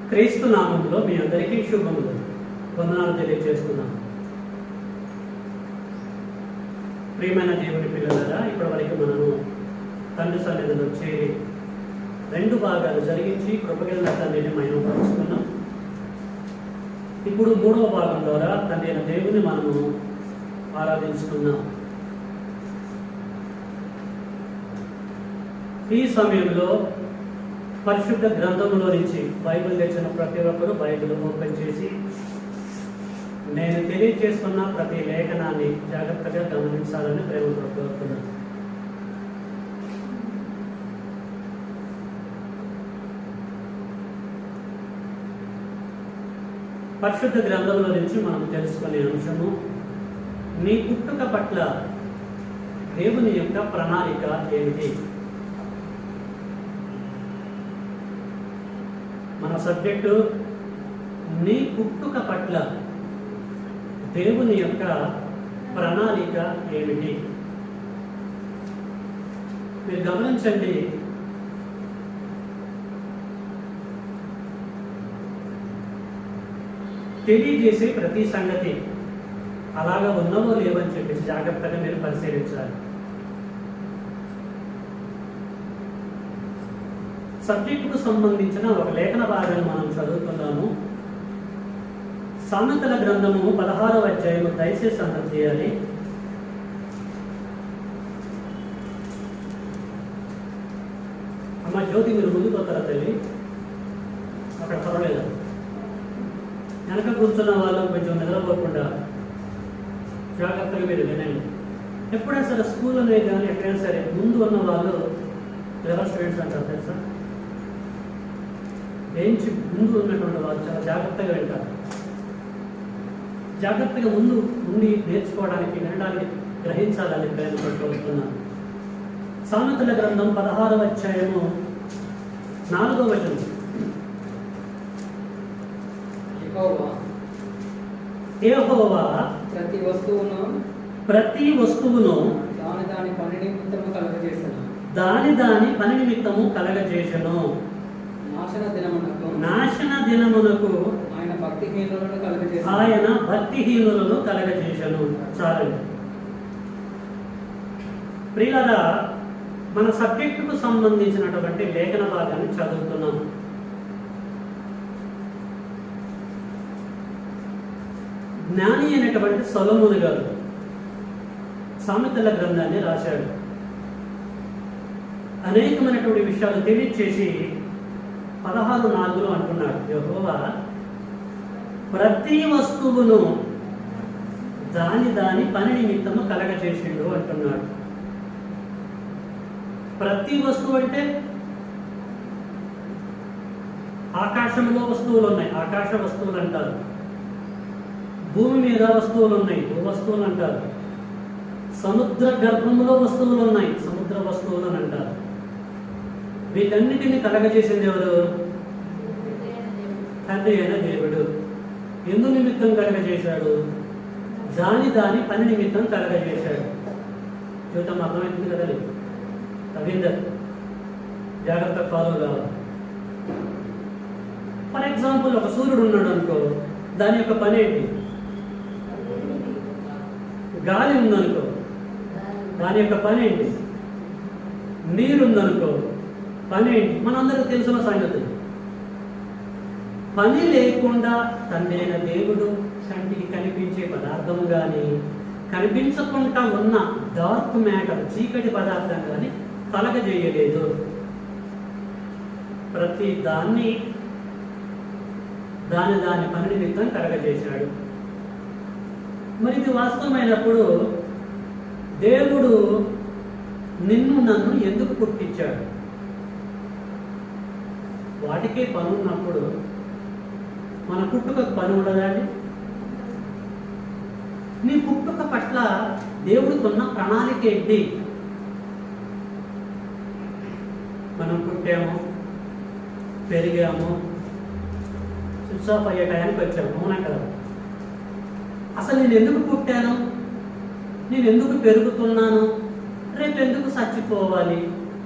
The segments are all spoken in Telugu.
క్రీస్తు నామంలో మీ అందరికీ శుభములు, వందనాలు తెలియజేస్తున్నాను. ప్రియమైన దేవుని పిల్లలారా, ఇప్పటి వరకు మనము తండ్రి సన్నిధిలో చేరి 2 భాగాలు జరిగించి కృపగల తండ్రిని మనం పరుచుకున్నాం. ఇప్పుడు 3వ భాగం ద్వారా తండ్రి అయిన దేవుని మనము ఆరాధించుకున్నాం. ఈ సమయంలో పరిశుద్ధ గ్రంథంలో నుంచి బైబిల్ తెచ్చిన ప్రతి ఒక్కరూ బైబిల్ ఓపెన్ చేసి నేను తెలియజేస్తున్న ప్రతి లేఖనాన్ని జాగ్రత్తగా గమనించాలని ప్రేమతో కోరుతున్నాను. పరిశుద్ధ గ్రంథంలో నుంచి మనం తెలుసుకునే అంశము, నీ పుట్టుక పట్ల దేవుని యొక్క ప్రణాళిక ఏమిటి? మన సబ్జెక్టు నీ పుట్టుక పట్ల దేవుని యొక్క ప్రణాళిక ఏమిటి? మీరు గమనించండి, తెలియజేసే ప్రతి సంగతి అలాగా ఉన్నవో లేవని చెప్పేసి జాగ్రత్తగా మీరు పరిశీలించాలి. సబ్జెక్టుకు సంబంధించిన ఒక లేఖన భాగాన్ని మనం చదువుతున్నాము. సామెతల గ్రంథము 16వ అధ్యాయము. దయచేసి అందరూ చేయాలి. అమ్మ జ్యోతి, మీరు ముందుకు వస్తారా తల్లి? అక్కడ పర్వాలేదు. వెనక కూర్చున్న వాళ్ళు కొంచెం నిద్రపోకుండా జాగ్రత్తగా మీరు వినండి. ఎప్పుడైనా సరే స్కూల్లోనే కానీ ఎక్కడైనా సరే ముందు ఉన్న వాళ్ళు క్లెవర్ స్టూడెంట్స్ అంటారు తెలుసా? బెంచ్ ముందు ఉన్నటువంటి వాళ్ళు చాలా జాగ్రత్తగా వింటారు. జాగ్రత్తగా ముందు ఉండి నేర్చుకోవడానికి, వినడానికి, గ్రహించాలని ప్రయత్నపడుతున్నాను. సామెతల గ్రంథం 16వ అధ్యాయము 4వ వచనం. యెహోవా ప్రతి వస్తువును దాని పని నిమిత్తము కలగజేసెను. నాశన దినమునకు ఆయన భక్తిహీనులను కలగజేసెను. చాలండి ప్రియులారా, మన సబ్జెక్టుకు సంబంధించినటువంటి లేఖన భాగాన్ని చదువుతున్నాం. జ్ఞాని అయినటువంటి సొలొమోను గారు సామెతల గ్రంథాన్ని రాశాడు. అనేకమైనటువంటి విషయాలు తెలియచేసి 16:4 అంటున్నాడు, యెహోవా ప్రతి వస్తువును దాని పని నిమిత్తము కలగజేసిండు అంటున్నాడు. ప్రతి వస్తువు అంటే ఆకాశంలో వస్తువులు ఉన్నాయి, ఆకాశ వస్తువులు అంటారు. భూమి మీద వస్తువులు ఉన్నాయి, భూ వస్తువులు అంటారు. సముద్ర గర్భంలో వస్తువులు ఉన్నాయి, సముద్ర వస్తువులు అని అంటారు. వీటన్నిటిని కలగజేసింది ఎవరు? తండ్రి అయిన దేవుడు. ఎందు నిమిత్తం కలగజేశాడు? దాని పని నిమిత్తం కలగజేశాడు. చూద్దాం, అర్థమవుతుంది కదా? రవీందర్ జాగ్రత్త ఫాలో కావాలి. ఫర్ ఎగ్జాంపుల్, ఒక సూర్యుడు ఉన్నాడు అనుకో, దాని యొక్క పని ఏంటి? గాలి ఉందనుకో, దాని యొక్క పని ఏంటి? నీరు ఉందనుకో, పని ఏంటి? మనందరికీ తెలిసిన సంగతులు. పని లేకుండా తండ్రి అయిన దేవుడు కంటికి కనిపించే పదార్థం కానీ, కనిపించకుండా ఉన్న డార్క్ మ్యాటర్, చీకటి పదార్థం కానీ కలగజేయలేదు. ప్రతి దాన్ని దాని పని నిమిత్తం కలగజేశాడు. మరి ఇది వాస్తవమైనప్పుడు దేవుడు నిన్ను నన్ను ఎందుకు పుట్టించాడు? వాటికే పని ఉన్నప్పుడు మన పుట్టుకకు పని ఉండదండి? నీ పుట్టుక పట్ల దేవుడికి ఉన్న ప్రణాళిక ఏంటి? మనం పుట్టాము, పెరిగాము, స్విచ్ ఆఫ్ అయ్యే టయానికి వచ్చాము, అవునా కదా? అసలు నేను ఎందుకు పుట్టాను? నేను ఎందుకు పెరుగుతున్నాను? రేపు ఎందుకు చచ్చిపోవాలి?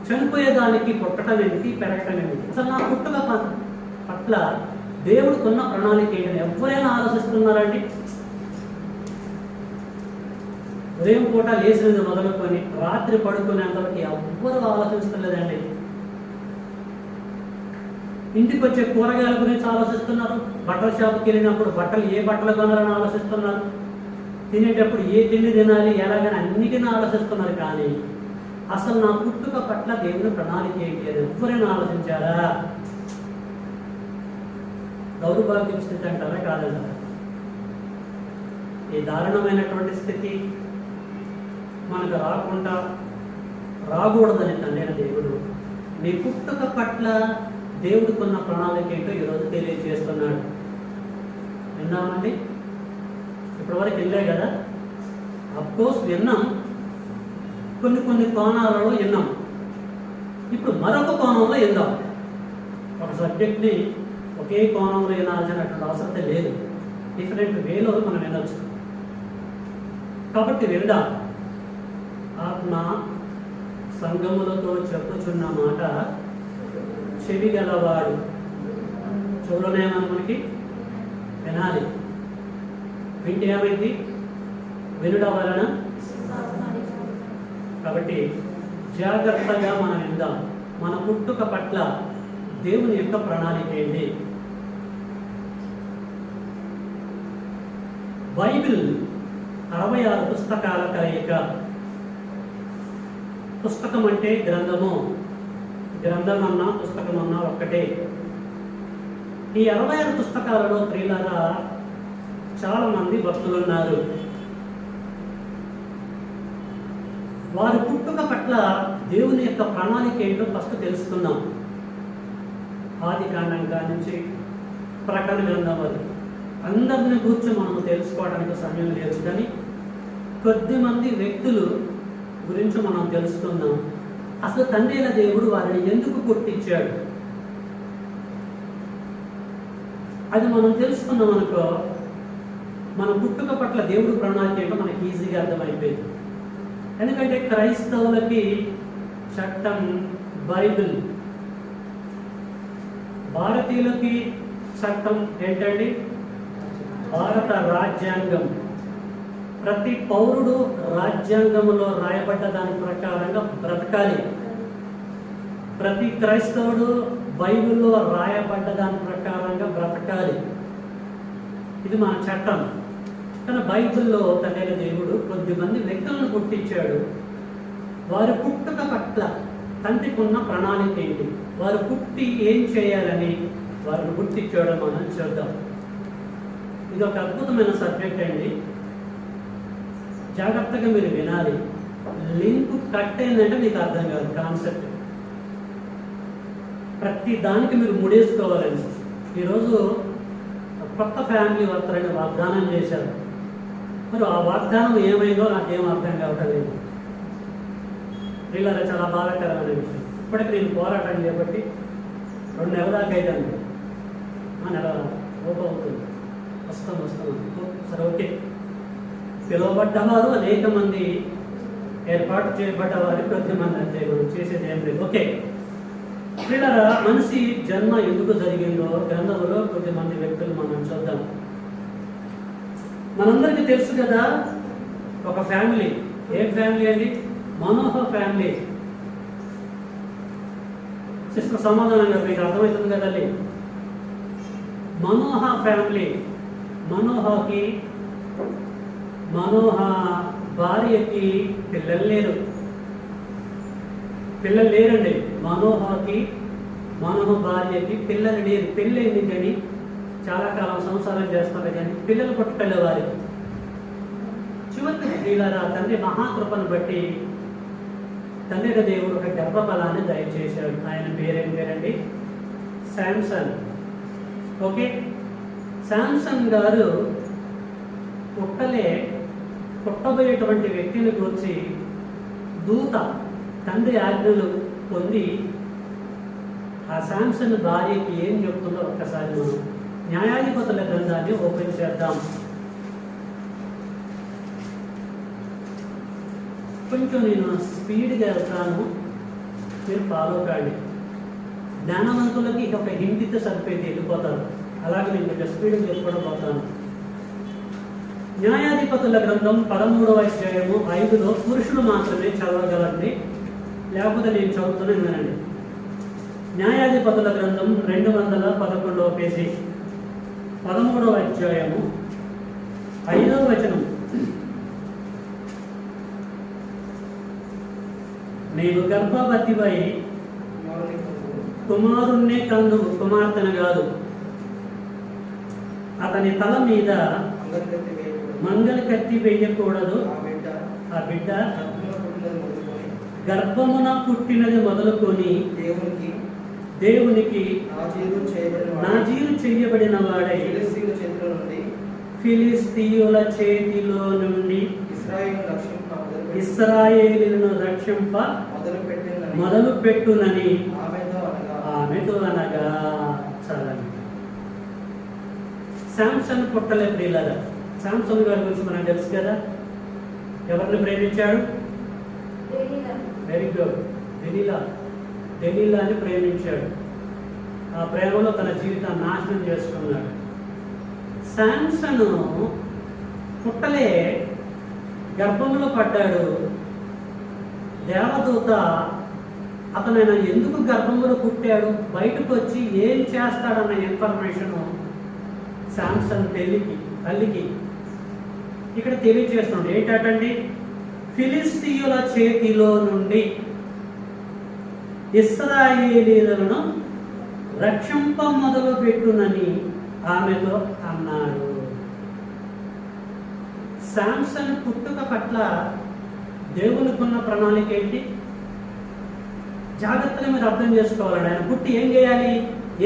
చనిపోయేదానికి పుట్టడం ఏంటి, పెరగటం ఏంటి? అసలు నా పుట్టుక పట్ల దేవుడికున్న ప్రణాళిక ఏంటని ఎవరైనా ఆలోచిస్తున్నారండి? ఉదయం పూట లేచినది మొదలుకొని రాత్రి పడుకునేంతవరకు ఎవ్వరూ ఆలోచిస్తలేదండి. ఇంటికి వచ్చే కూరగాయల గురించి ఆలోచిస్తున్నారు, బట్టల షాప్కి వెళ్ళినప్పుడు ఏ బట్టలు కొనాలని ఆలోచిస్తున్నారు, తినేటప్పుడు ఏ తిండి తినాలి ఎలాగని అన్నిటినీ ఆలోచిస్తున్నారు. కానీ అసలు నా పుట్టుక పట్ల దేవుని ప్రణాళిక ఏంటి అని ఎవరైనా ఆలోచించారా? దౌర్భాగ్యం స్థితి అంటారా? కాదంటారా? ఈ దారుణమైనటువంటి స్థితి మనకు రాకూడదని తండ్రి దేవుడు నీ పుట్టుక పట్ల దేవుడికున్న ప్రణాళిక ఏంటో ఈరోజు తెలియజేస్తున్నాడు. విన్నామండి? ఇప్పటివరకు వెళ్ళే కదా, అఫ్కోర్స్ విన్నాం, కొన్ని కోణాలలో విన్నాం. ఇప్పుడు మరొక కోణంలో విందాం. ఒక సబ్జెక్ట్ని ఒకే కోణంలో వినాల్సినటువంటి అవసరం లేదు, డిఫరెంట్ వేలో మనం వినొచ్చు. కాబట్టి విందాం. ఆత్మ సంగములతో చెప్పుచున్న మాట చెవి గలవాడు చూడలేమని మనకి వినాలి. వింటే ఏమైంది? వినుట వలన. కాబట్టి జాగ్రత్తగా మనం విందాం. మన పుట్టుక పట్ల దేవుని యొక్క ప్రణాళిక ఏంటి? బైబిల్ 66 పుస్తకాల కలయిక. పుస్తకం అంటే గ్రంథము, గ్రంథం అన్నా పుస్తకం అన్నా ఒక్కటే. ఈ 66 పుస్తకాలలో ప్రియులారా చాలా మంది భక్తులు ఉన్నారు. వారి పుట్టుక పట్ల దేవుని యొక్క ప్రణాళిక ఏంటో ఫస్ట్ తెలుసుకుందాం. ఆది కాండం నుంచి ప్రకటన గ్రంథం వరకు అందరిని కూర్చొని మనం తెలుసుకోవడానికి సమయం లేదు, కానీ కొద్ది మంది వ్యక్తులు గురించి మనం తెలుసుకుందాం. అసలు తండ్రి అయిన దేవుడు వారిని ఎందుకు పుట్టించాడు అది మనం తెలుసుకున్నాం అనుకో, మన పుట్టుక పట్ల దేవుడు ప్రణాళిక ఏంటో మనకి ఈజీగా అర్థమైపోయింది. ఎందుకంటే క్రైస్తవులకి చట్టం బైబిల్, భారతీయులకి చట్టం ఏంటండి? భారత రాజ్యాంగం. ప్రతి పౌరుడు రాజ్యాంగంలో రాయబడ్డ దాని ప్రకారంగా బ్రతకాలి. ప్రతి క్రైస్తవుడు బైబిల్లో రాయబడ్డ దాని ప్రకారంగా బ్రతకాలి. ఇది మన చట్టం. కానీ బైబిల్లో తండ్రి దేవుడు కొద్దిమంది వ్యక్తులను పుట్టించాడు. వారి పుట్టుక పట్ల తండ్రికి ఉన్న ప్రణాళిక ఏంటి, వారు పుట్టి ఏం చేయాలని వారిని పుట్టించాడో మనం చూద్దాం. ఇది ఒక అద్భుతమైన సబ్జెక్ట్ అండి, జాగ్రత్తగా మీరు వినాలి. లింక్ కట్ అయిందంటే మీకు అర్థం కాదు కాన్సెప్ట్. ప్రతి దానికి మీరు ముడేసుకోవాలండి. ఈరోజు కొత్త ఫ్యామిలీ వస్తారని వాగ్దానం చేశారు. మరి ఆ వాగ్దానం ఏమైందో నాకేం అర్థం కావట్లేదు. వీళ్ళ చాలా బాధాకరమైన విషయం. ఇప్పటికి నేను పోరాటం చేపట్టి 2 నెలల దాకా అయిపోయింది. నెల ఓపెన్ అవుతుంది, వస్తాం సరే ఓకే. పిలువబడ్డవారు అనేక మంది, ఏర్పాటు చేయబడ్డవారు కొద్ది మంది, అంతే. మనం చేసేది ఏం లేదు. ఓకే, పిల్లల మనిషి జన్మ ఎందుకు జరిగిందో గ్రంథంలో కొద్దిమంది వ్యక్తులు మనం చూద్దాం. మనందరికీ తెలుసు కదా, ఒక ఫ్యామిలీ. ఏం ఫ్యామిలీ అండి? మనోహ ఫ్యామిలీ. సిస్టర్ సమాధానంగా మీకు అర్థమవుతుంది కదండి. మనోహ ఫ్యామిలీ. మనోహ భార్యకి పిల్లలు లేరండి. మనోహ భార్యకి పిల్లలు లేరు. పెళ్ళైంది కానీ చాలా కాలం సంసారం చేస్తారు కానీ పిల్లలు పుట్టలే వారికి. చివరికి వీళ్ళ తండ్రి మహాకృపను బట్టి తండ్రి దేవుడు ఒక గర్భఫలాన్ని దయచేశాడు. ఆయన పేరేం పేరండి? శాంసన్. ఓకే, శాంసన్ గారు పుట్టబోయేటువంటి వ్యక్తిని గురించి దూత తండ్రి ఆజ్ఞలు పొంది ఆ శాంసన్ భార్యకి ఏం చెప్తుందో ఒక్కసారి మనం న్యాయాధిపతుల గ్రంథాన్ని ఓపెన్ చేద్దాం. కొంచెం నేను స్పీడ్గా వెళ్తాను, మీరు ఫాలో కాండి. జ్ఞానవంతులకి ఒక హిందీతో సరిపోయి వెళ్ళిపోతారు. అలాగే నేను కొంచెం స్పీడ్ చేసుకోవడం పోతాను. న్యాయాధిపతుల గ్రంథం 13వ అధ్యాయము 5లో పురుషులు మాత్రమే చదవగలండి, లేకపోతే నేను చదువుతూనే వినండి. న్యాయాధిపతుల గ్రంథం 211వ పేజీ 13వ అధ్యాయము 5వ వచనం. నీవు గర్భవతివై కుమారుణ్ణే కందువు, కుమార్తెను కాదు. అతని తల మీద మంగలి కత్తి వేయకూడదు. ఆ బిడ్డ గర్భమున పుట్టినది మొదలుకొని దేవునికి నాజీరు చేయబడిన వాడై ఫిలిస్తీయుల చేతిలో నుండి ఇశ్రాయేలును రక్షింప మొదలు పెట్టునని ఆమెతో అనగా. చాలండి. శాంసన్ పుట్టలే ప్రియులారా. శాంసన్ గారి గురించి మనకు తెలుసు కదా. ఎవరిని ప్రేమించాడు? Very good. డెలీలాని ప్రేమించాడు. ఆ ప్రేమలో తన జీవితాన్ని నాశనం చేసుకున్నాడు. శాంసన్ పుట్టలే గర్భంలో పడ్డాడు. దేవదూత అతను ఎందుకు గర్భంలో పుట్టాడు, బయటకు వచ్చి ఏం చేస్తాడన్న ఇన్ఫర్మేషన్ శాంసన్ తల్లికి ఇక్కడ తెలియజేస్తున్నాడు. ఏంటండి? ఫిలిస్తీయుల చేతిలో నుండి ఇశ్రాయేలీయులను రక్షింప మొదలు పెట్టునని ఆమెతో అన్నాడు. శాంసన్ పుట్టుక పట్ల దేవునికున్న ప్రణాళిక ఏంటి? జాగ్రత్తగా మీరు అర్థం చేసుకోవాలండి. ఆయన పుట్టి ఏం చేయాలి,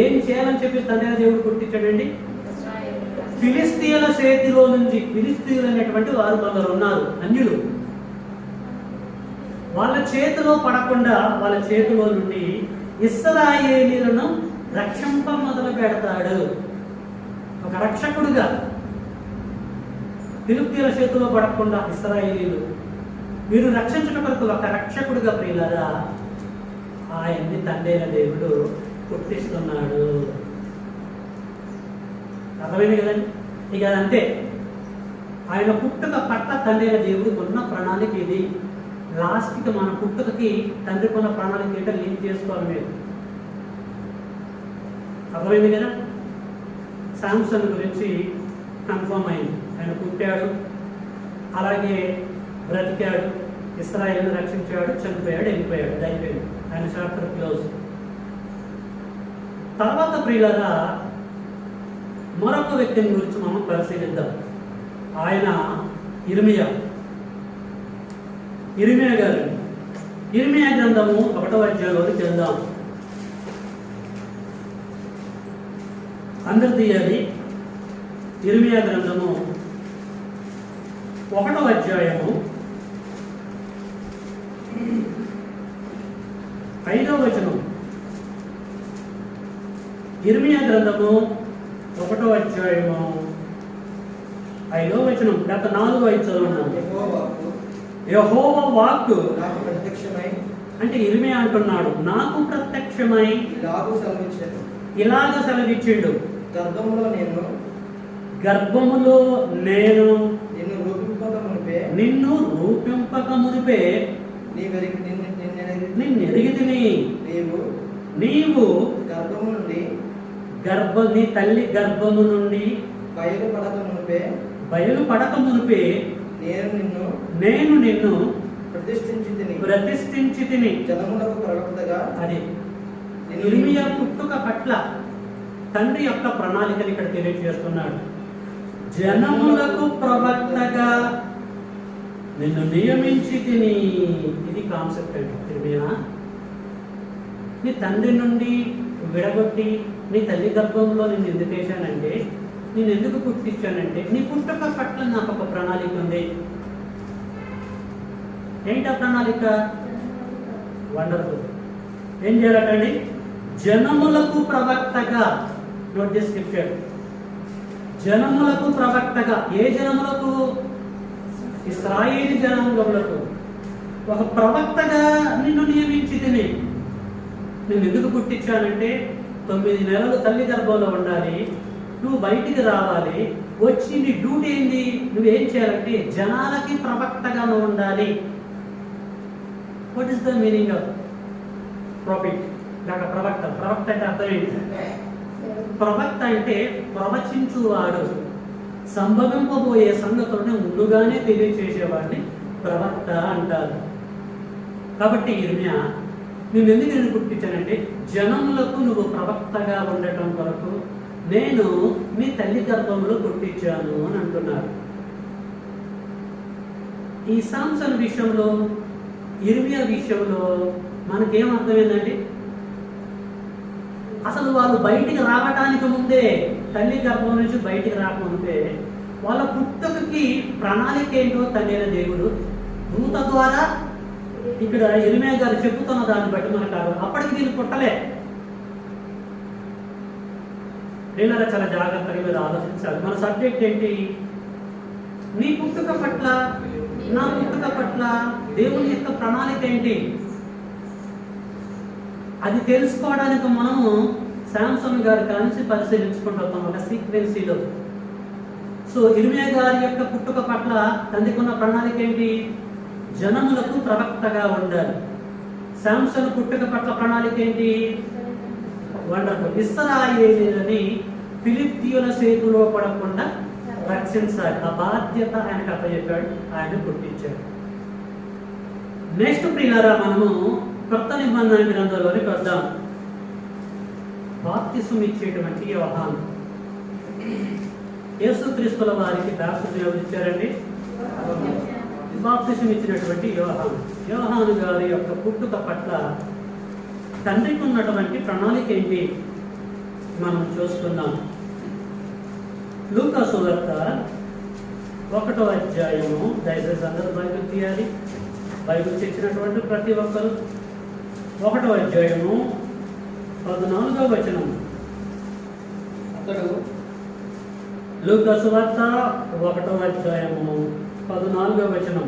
ఏం చేయాలని చెప్పి తండ్రి దేవుడు పుట్టించాడండి. ఫిలిస్తీయుల చేతిలో నుంచి, ఫిలిస్తీయులు అనేటువంటి వారు కొందరు ఉన్నారు, అన్యులు. వాళ్ళ చేతిలో పడకుండా వాళ్ళ చేతిలో నుండి ఇశ్రాయేలీయులను రక్షింప మొదలు పెడతాడు. ఒక రక్షకుడుగా ఫిలిస్తీయుల చేతిలో పడకుండా ఇశ్రాయేలీయులు మీరు రక్షించడం కొరకు ఒక రక్షకుడుగా ప్రియులారా ఆయన్ని తండ్రి దేవుడు పుట్టిస్తున్నాడు. అర్థమైంది కదండి? ఇక అంతే. ఆయన పుట్టుక పట్ల తండ్రి దేవుడికి ఉన్న ప్రణాళిక ఇది. లాస్ట్కి మన పుట్టుకకి తండ్రికి ఉన్న ప్రణాళిక ఏంటో లింక్ చేసుకోవాలి మీరు. అర్థమైంది కదా? శాంసన్ గురించి కన్ఫర్మ్ అయింది. ఆయన పుట్టాడు, అలాగే బ్రతికాడు, ఇశ్రాయేలును రక్షించాడు, చనిపోయాడు, వెళ్ళిపోయాడు. అయిపోయింది. ఆయన చాప్టర్ క్లోజ్. తర్వాత ప్రియులారా మరొక వ్యక్తిని గురించి మనం పరిశీలిద్దాం. ఆయన ఇర్మియా గారు. ఇర్మియా గ్రంథము 1వ అధ్యాయంలోకి వెళ్దాం. అందరు తీయాలి. ఇర్మియా గ్రంథము 1వ అధ్యాయము 5వ వచనం. ఇర్మియా గ్రంథము 1వ అధ్యాయము 5వ వచనం. గత 4-5 చదువున్నాము. యెహోవా వాక్కు అంటే ఇర్మియా అంటున్నాడు, నాకు ప్రత్యక్షమై ఇలాగ సెలవిచ్చిండు. గర్భములో నేను నిన్ను రూపింపక మునిపే నిన్నెరిగితిని. నీవు నీ తల్లి గర్భము నుండి బయలుపడక మునిపే నేను నిన్ను ప్రతిష్ఠించితిని. అది ఇర్మియా పుట్టుక పట్ల తండ్రి యొక్క ప్రణాళికని ఇక్కడ తెలియజేస్తున్నాడు. జనములకు ప్రవక్తగా నిన్ను నియమించి తిని. ఇది కాన్సెప్ట్ అండి. ఇర్మియా నీ తండ్రి నుండి విడగొట్టి నీ తల్లి గర్భంలో నిన్ను ఎందుకు వేశానంటే, నేను ఎందుకు పుట్టించానంటే నీ పుట్టుక పట్ల నాకు ఒక ప్రణాళిక ఉంది. ఏంటి ఆ ప్రణాళిక? వండర్ఫుల్. ఏం చేయాలండి? జనములకు ప్రవక్తగా. నోట్ చేసి చెప్పాడు. జనములకు ప్రవక్తగా. ఏ జనములకు? ఇశ్రాయేలు జనాంగములకు ఒక ప్రవక్తగా నిన్ను నియమించి తిని. నేను ఎందుకు పుట్టించానంటే 9 నెలలు తల్లి గర్భంలో ఉండాలి, నువ్వు బయటికి రావాలి. వచ్చి నీ డ్యూటీ ఏంది? నువ్వేం చేయాలంటే జనాలకి ప్రవక్తగా నువ్వు ఉండాలి. What is the meaning of profit లేక ప్రవక్త? ప్రవక్త అంటే అర్థం ఏంటి? ప్రవక్త అంటే ప్రవచించువాడు, సంభవింపబోయే సంగతులను ముందుగానే తెలియచేసేవాడిని ప్రవక్త అంటారు. కాబట్టి ఇర్మియా, నేను ఎందుకు పుట్టించానంటే జనములకు నువ్వు ప్రవక్తగా ఉండటం కొరకు నేను మీ తల్లి గర్భంలో పుట్టించాను అని అంటున్నారు. ఈ సాంసన్ విషయంలో, ఇర్మియా విషయంలో మనకేం అర్థమైందండి? అసలు వాళ్ళు బయటికి రావటానికి ముందే, తల్లి గర్భం నుంచి బయటికి రాకముందే వాళ్ళ పుట్టుకకి ప్రణాళిక ఏంటో తండ్రి దేవుడు దూత ద్వారా ఇక్కడ ఇర్మియా గారు చెబుతున్న దాన్ని బట్టి మనకు అప్పటికి వీళ్ళు పుట్టలే. నేను చాలా జాగ్రత్తగా మీరు ఆలోచించాలి. మన సబ్జెక్ట్ ఏంటి? నీ పుట్టుక పట్ల, నా పుట్టుక పట్ల దేవుని యొక్క ప్రణాళిక ఏంటి? అది తెలుసుకోవడానికి మనము శాంసన్ గారి కానించి పరిశీలించుకుంటూ వస్తాం ఒక సీక్వెన్సీలో. సో ఇర్మియా గారి యొక్క పుట్టుక పట్ల తండ్రికి ఉన్న ప్రణాళిక ఏంటి? జనములకు ప్రవక్తగా ఉండాలి. శాంసన్ పుట్టుక పట్ల ప్రణాళిక ఏంటి? వండర్ఫుల్. ఇశ్రాయేలీయులని ఫిలిష్తీయుల చేతిలో పడకుండా రక్షించాలి. ఆ బాధ్యత ఆయనకు అప్పచెప్పాడు, ఆయన పుట్టించాడు. నెక్స్ట్ ప్రియులారా, మనము కొత్త నిబంధన గ్రంథంలోనికి వద్దాం. బాప్తిసం ఇచ్చేటువంటి యోహాను. యేసుక్రీస్తుల వారికి బాప్తిసం ఎవరు ఇచ్చారండి? బాప్తిసం ఇచ్చినటువంటి యోహాను. యోహాను గారి యొక్క పుట్టుక పట్ల తండ్రికి ఉన్నటువంటి ప్రణాళిక ఏంటి మనం చూసుకుందాం. లూకా సువార్త 1వ అధ్యాయము, దయచేసి అందరూ బైబిల్ తీయాలి. బైబిల్ తెచ్చినటువంటి ప్రతి ఒక్కరు 1వ అధ్యాయము 14వ వచనం. అతడు లూకా సువార్త 1వ అధ్యాయము 14వ వచనం.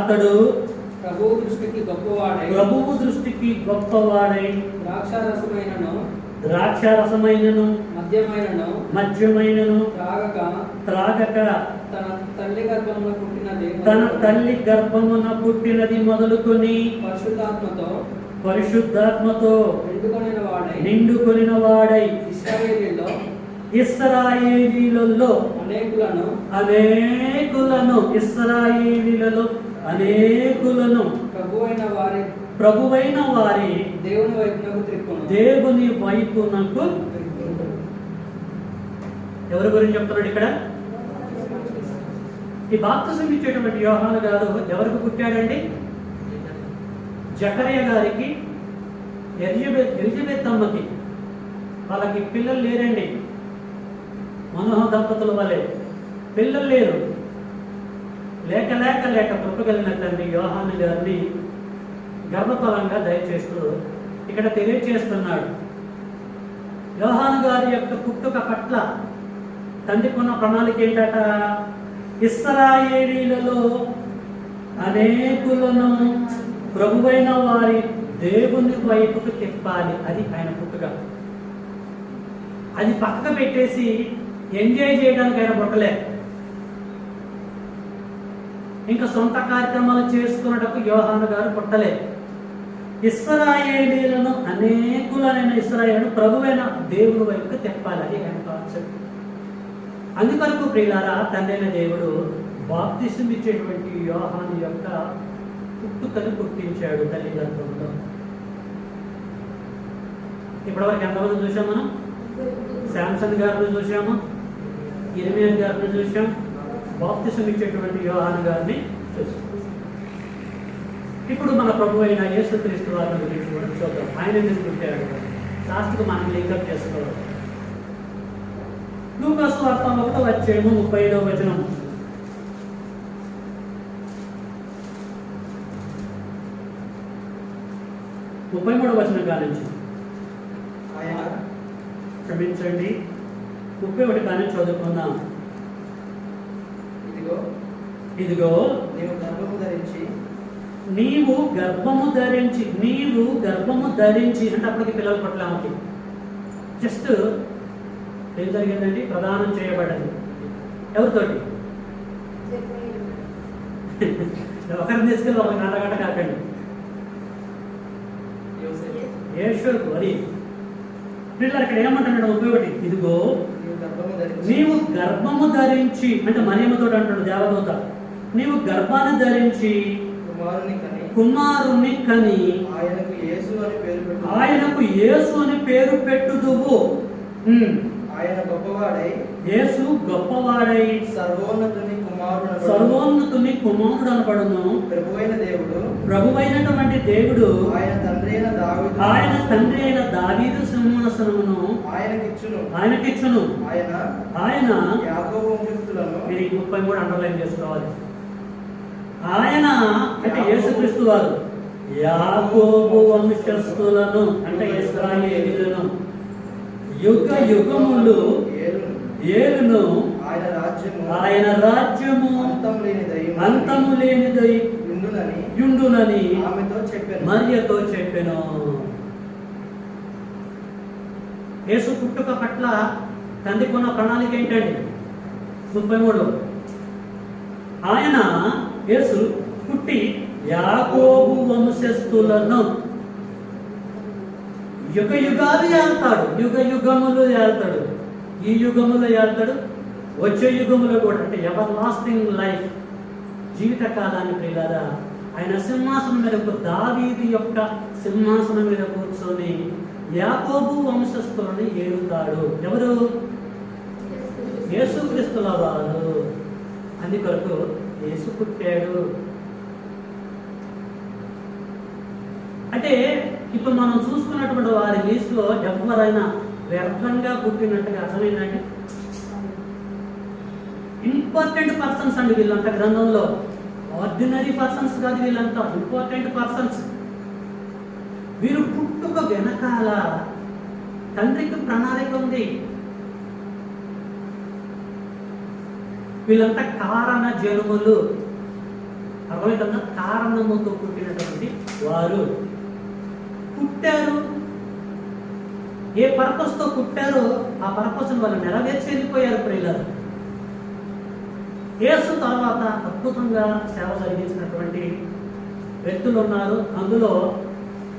అతడు ప్రభువు దృష్టికి గొప్పవాడై ద్రాక్షారసమైనను మద్యమైనను త్రాగక తన తల్లి గర్భమున పుట్టినది మొదలుకొని పరిశుద్ధాత్మతో నిండుకొనిన వాడై ఇశ్రాయేలీయులలో అనేకులను ప్రభువైన వారి దేవుని వైపునకు. ఎవరి గురించి చెప్తున్నాడు ఇక్కడ? ఈ బాప్తిసం ఇచ్చేటువంటి యోహాను గారు ఎవరికి పుట్టాడండి? జకర్య గారికి, ఎలిజబెత్ అమ్మకి. వాళ్ళకి పిల్లలు లేరండి. మనోహర్ దంపతుల వలె పిల్లలు లేరు. లేక కృపగలిగిన తండ్రి యోహాను గారిని గర్భఫలంగా దయచేస్తూ ఇక్కడ తెలియచేస్తున్నాడు. యోహాను గారి యొక్క పుట్టుక పట్ల తండ్రికి ఉన్న ప్రణాళిక ఏంటట? ఇశ్రాయేలీయులలో అనేకులను ప్రభువైన వారి దేవుని వైపుకు తిప్పాలి. అది ఆయన పుట్టుక. అది పక్కకు పెట్టేసి ఎంజాయ్ చేయడానికి ఆయన పుట్టలే. ఇంకా సొంత కార్యక్రమాలు చేసుకున్నటకు యోహాను గారు పుట్టలే. ఇశ్రాయేలీయులను అనేకులైన ఇశ్రాయేలు ప్రభువైన దేవుని వైపుకు తిప్పాలి. అది ఆయన కాన్సెప్ట్. అందుకొరకు ప్రియులారా, తండ్రైన దేవుడు బాప్తిసం ఇచ్చేటువంటి యోహాను యొక్క పుట్టుకను పుట్టించాడు తల్లి గర్భంలో. ఇప్పటివరకు ఎంతమంది చూసాం మనం? శాంసన్ గారిని చూసాము, ఇర్మియా గారిని చూసాం, బాప్తిసం ఇచ్చేటువంటి యోహాను గారిని చూసాం. ఇప్పుడు మన ప్రభు అయిన యేసుక్రీస్తు వారిని గురించి కూడా చూద్దాం. ఆయన ఎందుకు పుట్టాడు లాస్ట్కు మనం లింకప్ చేసుకోవాలి. లూకా సువార్త 1వ అధ్యాయము 35వ వచనం. ముప్పై 33వ వచనం కానించి క్షమించండి, 31 కానీ చదువుకుందాం. ఇదిగో నీవు గర్భము ధరించి అంటే అప్పటికి పిల్లలు పట్ల ఆమెకి జస్ట్ ఏం జరిగిందండి? ప్రదానం చేయబడ్డది. ఎవరితోటి? ఒకరిని తీసుకెళ్ళి ఒక గంట కాకండి. యేషుకు అది పిల్లలు ఇక్కడ ఏమంటున్నాడు? 31, ఇదిగో నీవు గర్భము ధరించి, అంటే మరియమ్మతో అంటాడు దేవదూత, నీవు గర్భాన్ని ధరించి కుమారుని కని ఆయనకు యేసు అని పేరు పెట్టుదువు. యేసు గొప్పవాడై సర్వోన్నతుని కుమారుడు అనబడును. ప్రభువైనటువంటి దేవుడు ఆయన తండ్రి అయిన దావీదు సింహాసనమును ఆయనకిచ్చును. ఆయన 33 అండర్లైన్ చేసుకోవాలి. ఆయన అంటే యేసుక్రీస్తు వారు యాకోబు వంశస్థులను అంటే ఇశ్రాయేలీయులను యుగ యుగములు ఏలును. ఆయన రాజ్యము అంతము లేనిదై యుండునని మరియతో చెప్పెను. యేసు పుట్టుక పట్ల తండ్రికున్న ప్రణాళిక ఏంటండి? 33లో ఆయన యేసు పుట్టి యాకోబు వంశస్థులను యుగ యుగాలు ఏళ్తాడు, యుగ యుగములు ఏళ్తాడు, ఈ యుగములో ఏళ్తాడు, వచ్చే యుగములో కూడా, అంటే ఎవర్ లాస్టింగ్ లైఫ్, జీవిత కాలాన్ని ప్రియులారా ఆయన సింహాసనం మీద, దావీదు యొక్క సింహాసనం మీద కూర్చొని యాకోబు వంశస్థులని ఏలుతాడు. ఎవరు? యేసుక్రీస్తుల వారు. అందుకొరకు యేసు పుట్టాడు. అంటే ఇప్పుడు మనం చూసుకున్నటువంటి వారి లిస్టులో ఎవరైనా వ్యర్థంగా పుట్టినట్టుగా అర్థమైందండి? ఇంపార్టెంట్ పర్సన్స్ అండి వీళ్ళంతా గ్రంథంలో. ఆర్డినరీ పర్సన్స్ కాదు వీళ్ళంతా, ఇంపార్టెంట్ పర్సన్స్. వీరు పుట్టుక వెనకాల తండ్రికి ప్రణాళిక ఉంది. వీళ్ళంతా కారణ జనుములు. అర్థమవుతుందా? కారణముతో పుట్టినటువంటి వారు పుట్టారు. ఏ పర్పస్ తో పుట్టారో ఆ పర్పస్ వాళ్ళు నెరవేర్చి వెళ్ళిపోయారు ప్రియులారా. యేసు తర్వాత అద్భుతంగా సేవ జరిగించినటువంటి వ్యక్తులు ఉన్నారు. అందులో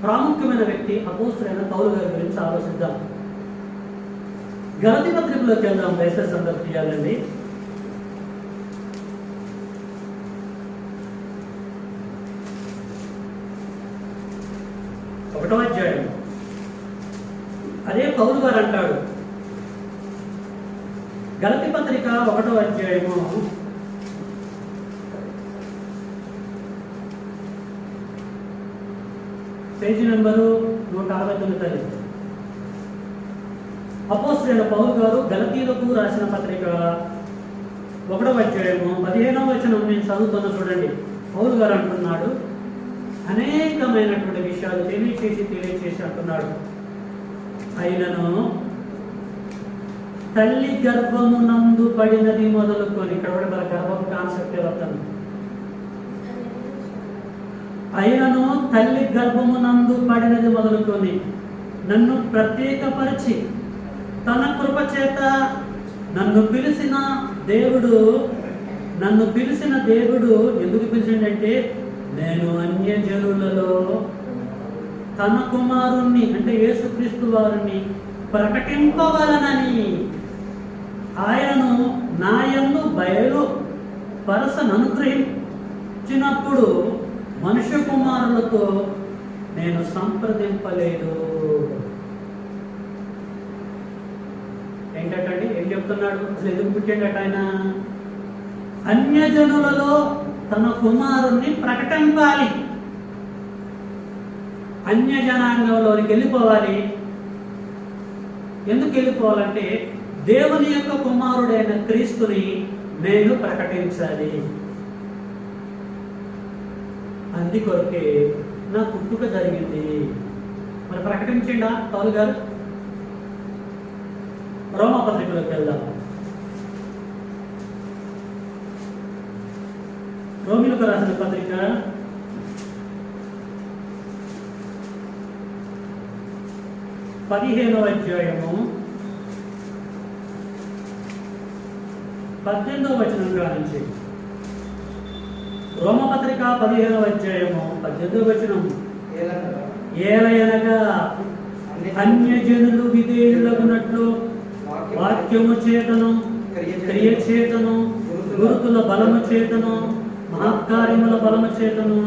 ప్రాముఖ్యమైన వ్యక్తి అపోస్తులైన పౌలు గారి గురించి ఆలోచిద్దాం. గలతీ పత్రికలోకి వెళ్దాం. దయచేసి అందరూ తీయాలండి. ఒకటో అధ్యాయం. అదే పౌలు గారు అంటాడు, గలతీ పత్రిక 1వ అధ్యాయము 169. అపోస్తలుడైన పౌలు గారు గలతీయులకు రాసిన పత్రిక 1వ అధ్యాయము 15వ వచనం నేను చదువుతున్నా చూడండి. పౌలు గారు అంటున్నాడు, అనేకమైనటువంటి విషయాలు తెలియచేసి అంటున్నాడు, అయినను తల్లి గర్భము నందు పడినది మొదలుకొని, ఇక్కడ కూడా మన గర్భం కాన్సెప్ట్ అవుతుంది. అయినను తల్లి గర్భము నందు పడినది మొదలుకొని నన్ను ప్రత్యేకపరిచి తన కృప చేత నన్ను పిలిచిన దేవుడు ఎందుకు పిలిచిండంటే, నేను అన్యజనులలో తన కుమారుణ్ణి అంటే యేసుక్రీస్తు వారిని ప్రకటింపవలనని ఆయనను నాయందు బయలుపరచను అనుగ్రహించినప్పుడు మనుష్య కుమారులతో నేను సంప్రదింపలేదు. ఏంటంటే ఏం చెప్తున్నాడు? అసలు ఎందుకు పుట్టాడట ఆయన? అన్యజనులలో తన కుమారుణ్ణి ప్రకటింపాలి, అన్యజనాంగంలోనికి వెళ్ళిపోవాలి. ఎందుకు వెళ్ళిపోవాలంటే దేవుని యొక్క కుమారుడైన క్రీస్తుని నేను ప్రకటించాలి. అందుకొరకే నా పుట్టుక జరిగింది. మరి ప్రకటించిండా పౌలు గారు? రోమా పత్రికలోకి వెళ్దాం. రోమిలకు రాసిన పత్రిక 15వ అధ్యాయము 18వ వచనం నుంచి. రోమపత్రిక 15వ అధ్యాయము 18వ వచనం. ఏలయనగా అన్యజనులు విధేయులగునట్లు వాక్యము చేతను, క్రియ చేతను, గురుతుల బలము చేతను, మహత్కార్యముల బలము చేతను,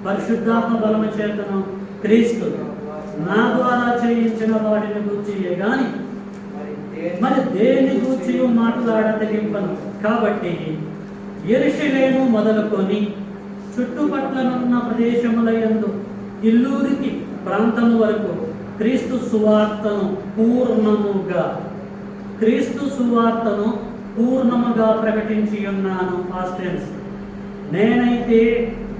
పరిశుద్ధాత్మ బలము చేతను క్రీస్తు నా ద్వారా చేయించిన వాటిని గూర్చి గాని మరి దేని గూర్చి మాట్లాడతగింపను. కాబట్టి యెరూషలేము మొదలుకొని చుట్టుపట్లనున్న ప్రదేశముల యందు ఇల్లూరికి ప్రాంతము వరకు క్రీస్తు సువార్తను పూర్ణముగా ప్రకటించి ఉన్నాను. ఆస్టెన్స్ నేనైతే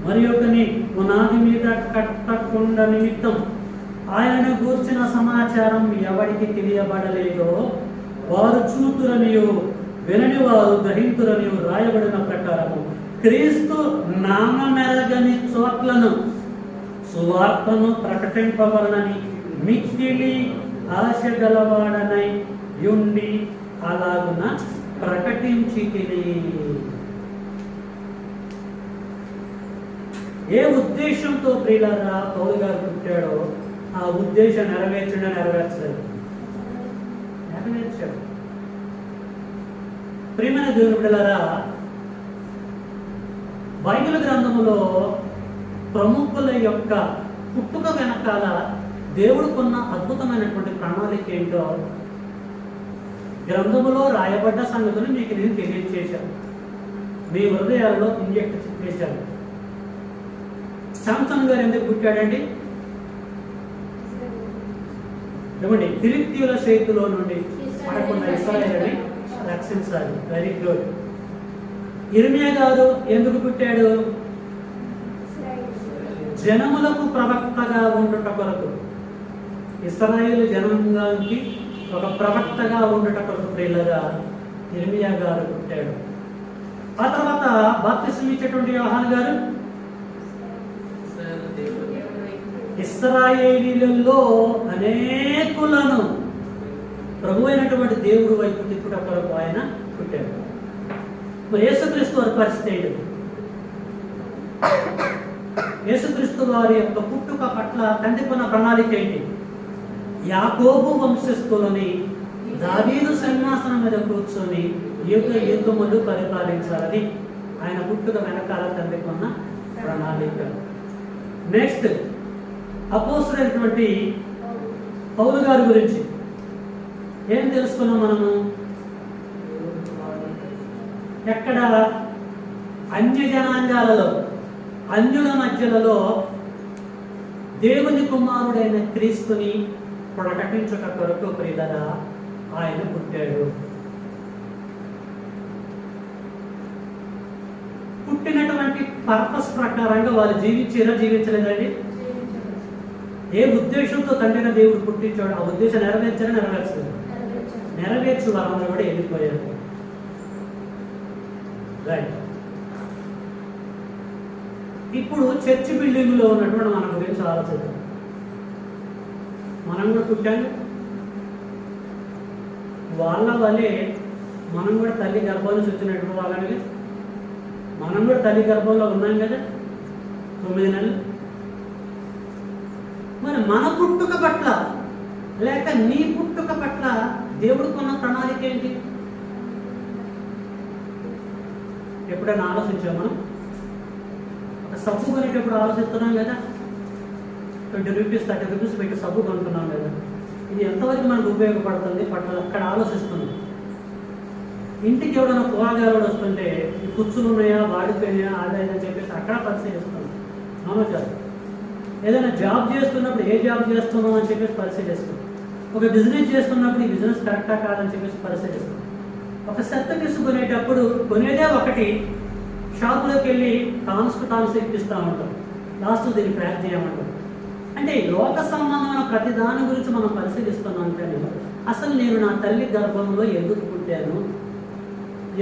మరి ఒకని పునాది మీద కట్టకుండా నిమిత్తం ఆయనను గూర్చిన సమాచారం ఎవరికి తెలియబడలేదో వారు చూతురనియో వినని వారు గ్రహింతురనియో రాయబడిన ప్రకారము క్రీస్తు నామమెరగని చోట్లను సువార్తను ప్రకటింపవలనని మిక్కిలి ఆశ గలవాడనై యుండి అలాగున ప్రకటించి తిని. ఏ ఉద్దేశంతో ప్రియులారా పౌలు గారు పుట్టాడో ఆ ఉద్దేశం నెరవేర్చలేదు. ప్రియమైన దేవుని బిడ్డలారా, బైబిల్ గ్రంథములో ప్రముఖుల యొక్క పుట్టుక వెనకాల దేవుడుకున్న అద్భుతమైనటువంటి ప్రణాళిక ఏంటో గ్రంథములో రాయబడ్డ సంగతులు మీకు నేను తెలియజేశాను, మీ హృదయాలలో ఇంజెక్ట్ చేశాను. శాంసన్ గారు ఎందుకు పుట్టాడండి? ఏమండి, ఫిలిష్తీయుల చేతిలో నుండి పడకుండా ఇశ్రాయేలుని రక్షించాలి. Very good. ఇర్మియా గారు ఎందుకు పుట్టాడు? జనములకు ప్రవక్తగా ఉండుట కొరకు, ఇశ్రాయేలు జనాంగానికి ఒక ప్రవక్తగా ఉండుట కొరకు ప్రియులగా ఇర్మియా గారు పుట్టాడు. ఆ తర్వాత బాప్తిసం ఇచ్చేటువంటి యోహాను గారు ఇశ్రాయేలీలలో అనేకులను ప్రభు అయినటువంటి దేవుడు వైపు తిప్పుట కొరకు ఆయన పుట్టాడు. మరి యేసుక్రీస్తు వారి పరిస్థితి ఏంటి? యేసుక్రీస్తు వారి యొక్క పుట్టుక పట్ల తండ్రికున్న ప్రణాళిక ఏంటి? యాకోబు వంశస్థులని దావీదు సింహాసనం మీద కూర్చొని యుగములు పరిపాలించాలని ఆయన పుట్టుక వెనకాల తండ్రికున్న ప్రణాళిక. నెక్స్ట్ అపోస్తలుడైనటువంటి పౌలు గారి గురించి ఏం తెలుసుకున్నాం మనము? ఎక్కడ అన్య జనాంగాలలో, అన్యుల మధ్యలలో దేవుని కుమారుడైన క్రీస్తుని ప్రకటించుట కొరకు ప్రియులరా ఆయన పుట్టాడు. పుట్టినటువంటి పర్పస్ ప్రకారంగా వాళ్ళు జీవించలేదండి? ఏ ఉద్దేశంతో తండ్రిన దేవుడు పుట్టించాడు ఆ ఉద్దేశం నెరవేర్చలేదు. నెరవేర్చు వారందరూ కూడా వెళ్ళిపోయారు. రైట్. ఇప్పుడు చర్చి బిల్డింగ్ లో ఉన్నటువంటి మన గురించి ఆలోచిద్దాం. మనం కూడా పుట్టాము, వాళ్ళ వల్లే మనం కూడా తల్లి గర్భంలో వచ్చినటువంటి వాళ్ళని, మనం కూడా తల్లి గర్భంలో ఉన్నాం కదా 9 నెలలు. మరి మన పుట్టుక పట్ల లేక నీ పుట్టుక పట్ల దేవుడుకున్న ప్రణాళిక ఏంటి? ఎప్పుడైనా ఆలోచించాం మనం? ఒక సబ్బు కొనేటప్పుడు ఆలోచిస్తున్నాం కదా, 20 రూపీస్ 30 రూపీస్ పెట్టి సబ్బు కొనుక్కున్నాం కదా, ఇది ఎంతవరకు మనకు ఉపయోగపడుతుంది పట్ల అక్కడ ఆలోచిస్తున్నాం. ఇంటికి ఎవడైనా కూరగాయలు వస్తుంటే ఈ కుచ్చులు ఉన్నాయా, వాడిపోయినాయా, ఆదాయని చెప్పేసి అక్కడ పరిశీలిస్తున్నాం. అవునా కాదు? ఏదైనా జాబ్ చేస్తున్నప్పుడు ఏ జాబ్ చేస్తున్నాం అని చెప్పేసి పరిశీలిస్తాం. ఒక బిజినెస్ చేస్తున్నప్పుడు ఈ బిజినెస్ కరెక్టా కాదని చెప్పేసి పరిశీలిస్తాం. ఒక సెట్ తీసుకునేటప్పుడు కొనేదే ఒకటి, షాపులోకి వెళ్ళి తాన్స్ ఇప్పిస్తూ ఉంటాం, లాస్ట్ దీన్ని ప్యాక్ చేయమంటాం. అంటే లోక సంబంధమైన ప్రతి దాని గురించి మనం పరిశీలిస్తున్నాం. కానీ అసలు నేను నా తల్లి గర్భంలో ఎందుకు పుట్టాను,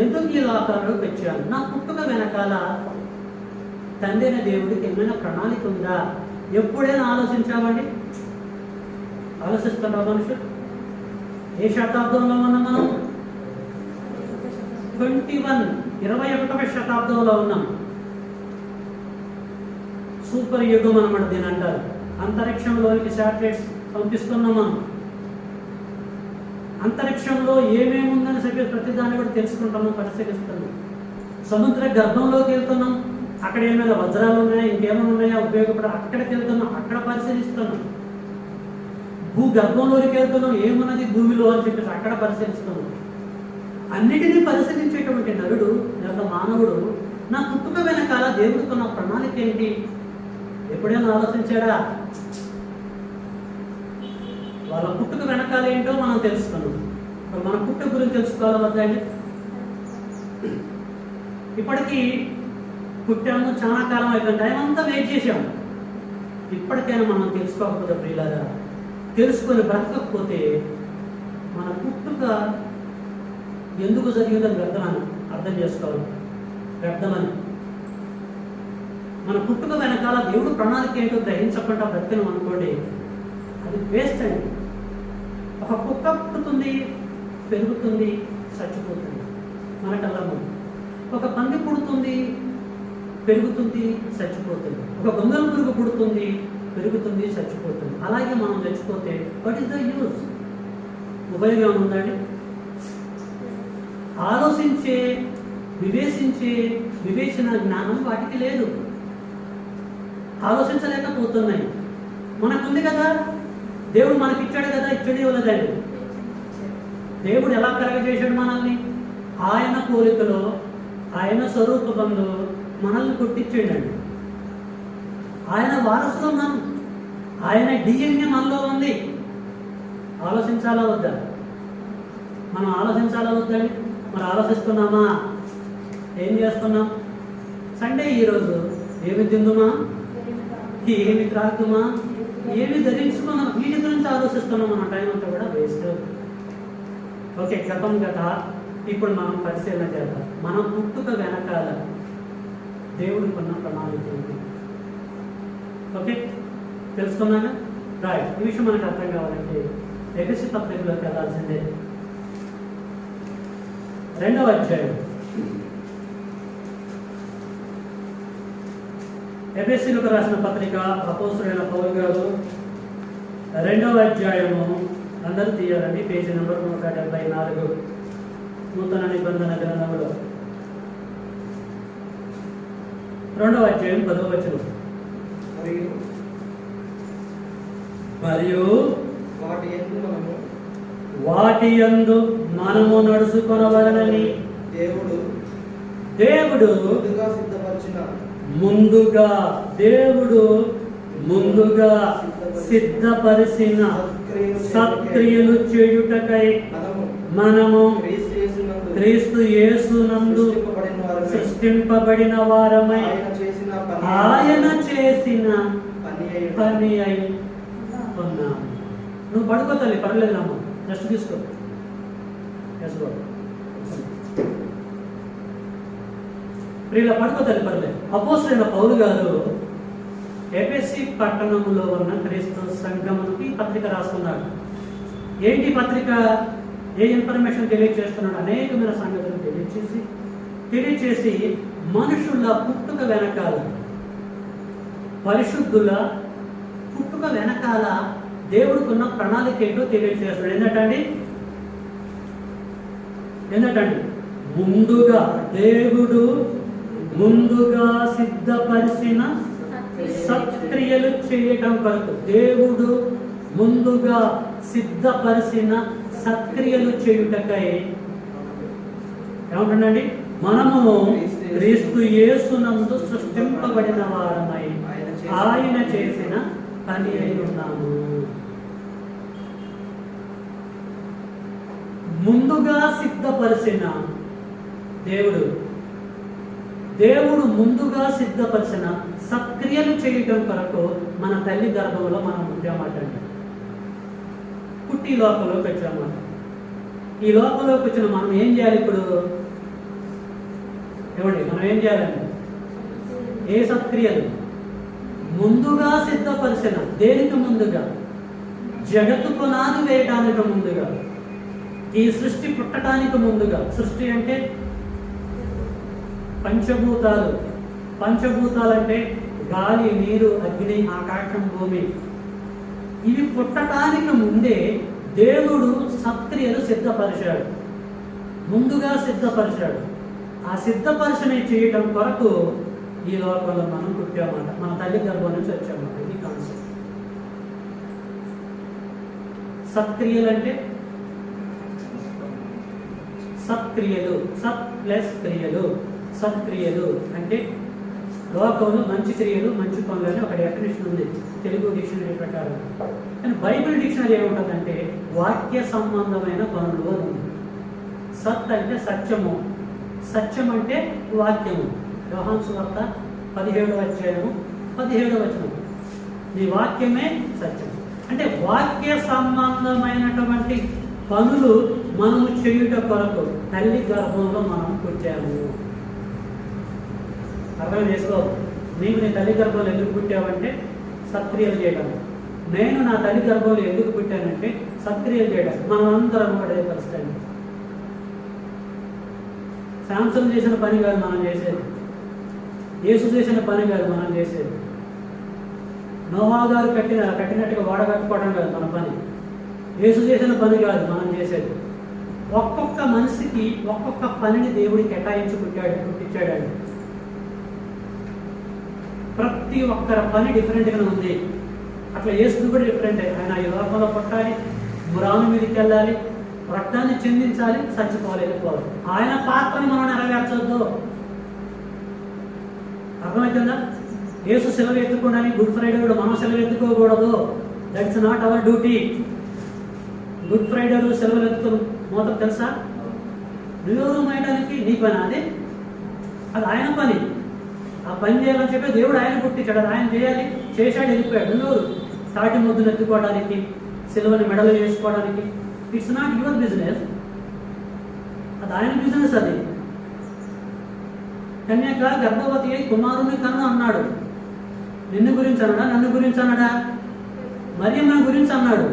ఎందుకు ఈ లోకాల్లో పెంచాను, నా పుట్టుక వెనకాల తండ్రి అయిన దేవుడికి ఏమైనా ప్రణాళిక ఉందా? ఎప్పుడైనా ఆలోచించామండి? ఆలోచిస్తున్నాం మనుషులు? ఏ శతాబ్దంలో ఉన్నాం మనం? 21వ శతాబ్దంలో ఉన్నాం. సూపర్ యుగం అన్నమాట దీని అంటారు. అంతరిక్షంలోనికి శాటిలైట్స్ పంపిస్తున్నాం మనం. అంతరిక్షంలో ఏమేమి ఉందని చెప్పి ప్రతి దాన్ని కూడా తెలుసుకుంటున్నాం, పరిశీలిస్తున్నాం. సముద్ర గర్భంలోకి వెళ్తున్నాం, అక్కడ ఏమైనా వజ్రాలు ఉన్నాయా, ఇంకేమైనా ఉన్నాయా ఉపయోగపడ, అక్కడికి వెళ్తున్నాం, అక్కడ పరిశీలిస్తున్నాం. భూగర్భంలోకి వెళ్తున్నాం, ఏమున్నది భూమిలో అని చెప్పేసి అక్కడ పరిశీలిస్తున్నాం. అన్నిటినీ పరిశీలించేటువంటి నరుడు లేదా మానవుడు నా పుట్టుక వెనకాల దేవుడితో నా ప్రణాళిక ఏంటి ఎప్పుడైనా ఆలోచించాడా? వాళ్ళ పుట్టుక వెనకాల ఏంటో మనం తెలుసుకున్నాం. ఇప్పుడు మన పుట్టుక గురించి తెలుసుకోవాలి వద్దా అండి? ఇప్పటికీ పుట్టాము, చాలా కాలం అయిపోయింది, టైం అంతా వెయిట్ చేసాము. ఇప్పటికైనా మనం తెలుసుకోకపోతే ప్రియులారా, తెలుసుకొని బ్రతకకపోతే మన పుట్టుక ఎందుకు జరిగిందని వ్యర్థమని అర్థం చేసుకోవాలి. వ్యర్థమని మన పుట్టుక వెనకాల దేవుడు ప్రణాళిక ఏంటో గ్రహించకుండా బ్రతికినాం అనుకోండి, అది వేస్ట్ అండి. ఒక కుక్క పుట్టుతుంది, పెరుగుతుంది, చచ్చిపోతుంది మన కళ్ళ ముందు. ఒక పంది పుడుతుంది, పెరుగుతుంది, చచ్చిపోతుంది. ఒక గొంగళ పురుగు పుడుతుంది, పెరుగుతుంది, చచ్చిపోతుంది. అలాగే మనం చచ్చిపోతే వాట్ ఈస్ ద యూజ్? ఉపయోగం ఉందండి? ఆలోచించే, వివేచించే వివేచన జ్ఞానం వాటికి లేదు, ఆలోచించలేకపోతున్నాయి. మనకుంది కదా, దేవుడు మనకిచ్చాడు కదా, ఇచ్చడి ఇవ్వలేదండి. దేవుడు ఎలా కలగజేశాడు మనల్ని? ఆయన పోలికలో, ఆయన స్వరూపంలో మనల్ని కొట్టించాడండి. ఆయన వారసులు మనం, ఆయన డిఎన్ఏ మనలో ఉంది. ఆలోచించాలా వద్దా? మనం ఆలోచించాలా వద్దండి? మరి ఆలోచిస్తున్నామా? ఏం చేస్తున్నాం? సండే ఈరోజు ఏమి తిందుమా, ఏమి త్రాగుమా, ఏమి ధరించుకున్నాం, వీటి గురించి ఆలోచిస్తున్నాం. మన టైం అంతా కూడా వేస్ట్. ఓకే, గతం గత. ఇప్పుడు మనం పరిశీలన చేద్దాం. మనం పుట్టుక వెనకాల దేవుడికి ఉన్న ప్రణాళిక ఉంది. ఓకే, తెలుసుకున్నాగా? రైట్. ఈ విషయం మనకు అర్థం కావాలంటే ఎఫెసీ పత్రికలోకి వెళ్ళాల్సిందే. 2వ అధ్యాయం. ఎఫెసీలకు రాసిన పత్రిక అపోస్తలుడైన పౌలు గారు 2వ అధ్యాయము. అందరూ తీయాలండి, పేజీ నెంబర్ 174, నూతన నిబంధన గ్రంథంలో 2వ అధ్యాయం 10వ వచనం. మరియు వాటి యందు మనము నడుచుకొనవలెనని దేవుడు ముందుగా సిద్ధపరిచిన సత్క్రియలు చేయుటకై మనము క్రీస్తు యేసునందు సృష్టింపబడిన వారమై ఆయన చేసిన పని అయి ఉన్నాము. నువ్వు పడుకో తల్లి, పర్లేదు అమ్మ, రెస్ట్ తీసుకో. ప్రియుల పడుకో తల్లి, పర్లేదు. అపోస్తలుడైన పౌలు గారు ఎఫెసీ పట్టణంలో ఉన్న క్రీస్తు సంఘమునికి పత్రిక రాస్తున్నాడు. ఏంటి పత్రిక? ఏ ఇన్ఫర్మేషన్ తెలియజేస్తున్నాడు? అనేకమైన సంగతులు తెలియచేసి మనుషుల పుట్టుక వెనకాల, పరిశుద్ధుల పుట్టుక వెనకాల దేవుడికున్న ప్రణాళిక ఏంటో తెలియజేస్తున్నాడు. ఏంటండి? దేవుడు ముందుగా సిద్ధపరిచిన సత్క్రియలు చేయటం కొరకు. దేవుడు ముందుగా సిద్ధపరిచిన సత్క్రియలు చేయుటకై ఏమంటుండండి? మనము క్రీస్తు యేసునందు సృష్టింపబడిన వారమై ఆయన చేసిన పని అయి ఉన్నాము. ముందుగా సిద్ధపరిచిన దేవుడు ముందుగా సిద్ధపరిచిన సత్క్రియలు చేయటం కొరకు మన తల్లి గర్భంలో మనం ఉంటామటండి. పుట్టి లోకంలోకి వచ్చామాట. ఈ లోకంలోకి వచ్చిన మనం ఏం చేయాలి ఇప్పుడు? ఏమండి, మనం ఏం చేయాలండి? ఏ సత్క్రియలు? ముందుగా సిద్ధపరిచిన. దేనికి ముందుగా? జగత్తు పునాది వేయడానికి ముందుగా, ఈ సృష్టి పుట్టడానికి ముందుగా. సృష్టి అంటే పంచభూతాలు. పంచభూతాలు అంటే గాలి, నీరు, అగ్ని, ఆకాశం, భూమి. ఇవి పుట్టడానికి ముందే దేవుడు సత్క్రియలు సిద్ధపరిచాడు, ముందుగా సిద్ధపరిచాడు. ఆ సిద్ధపరిచని చేయటం కొరకు ఈ లోకంలో మనం పుట్టామన్నమాట. మన తల్లి గర్భం నుంచి వచ్చామన్నమాట. ఇది కాన్సెప్ట్. సత్క్రియలు అంటే సత్క్రియలు, సత్ ప్లస్ క్రియలు. సత్క్రియలు అంటే లోకంలో మంచి క్రియలు, మంచి పనులు అని ఒక డెఫినేషన్ ఉంది తెలుగు డిక్షనరీ ప్రకారం. కానీ బైబిల్ డిక్షనరీ ఏముంటుందంటే వాక్య సంబంధమైన పనులు అని ఉంది. సత్ అంటే సత్యము, సత్యం అంటే వాక్యము. యోహాను సువార్త 17వ అధ్యాయము 17వ వచనం, నీ వాక్యమే సత్యం. అంటే వాక్య సంబంధమైనటువంటి పనులు మనము చేయుట కొరకు తల్లి గర్భంలో మనం పుట్టాము. అర్థం చేసుకో. నీవు నీ తల్లి గర్భంలో ఎందుకు పుట్టావంటే సత్క్రియలు చేయడం. నేను నా తల్లి గర్భంలో ఎందుకు పుట్టానంటే సత్క్రియలు చేయడం. మనం అందరం ఒకటే పరిస్థితి. శాంసంగ్ చేసిన పని కాదు మనం చేసేది, యేసు చేసిన పని కాదు మనం చేసేది, నోవా గారు కట్టినట్టుగా వాడగట్టుకోవడం కాదు మన పని, యేసు చేసిన పని కాదు మనం చేసేది. ఒక్కొక్క మనిషికి ఒక్కొక్క పనిని దేవుడి కేటాయించి పుట్టించాడు. ప్రతి ఒక్కరి పని డిఫరెంట్గానే ఉంది. అట్లా యేసు కూడా డిఫరెంట్. ఆయన ఈ లోకంలో పుట్టాలి, మురాను మీదకి వెళ్ళాలి, రక్తాన్ని చెందించాలి, చచ్చిపోవాలి, వెళ్ళిపోవాలి. ఆయన పాత్రని మనం నెరవేర్చొద్దు. అర్థమవుతుందా? యేసు సెలవు ఎత్తుకోవడానికి గుడ్ ఫ్రైడే కూడా మనం సెలవు ఎత్తుకోకూడదు. That's not our duty. Good Friday రోజు సెలవులు ఎత్తుకుని మోతం తెలుసా? నిలువరు మేయడానికి నీ పని, అది ఆయన పని. ఆ పని చేయాలని చెప్పి దేవుడు ఆయన పుట్టించాడు, అది ఆయన చేయాలి, చేశాడు, వెళ్ళిపోయాడు. నిలువరు తాటి ముద్దును ఎత్తుకోవడానికి, సెలవుని మెడలు చేసుకోవడానికి. ఇట్స్ నాట్ యువర్ బిజినెస్, అది ఆయన బిజినెస్. అది కన్యక గర్భవతి అయి కుమారుని కన్ను అన్నాడు. నిన్ను గురించి అన్నాడా? నన్ను గురించి అన్నాడా? మరియమ్మ గురించి అన్నాడు.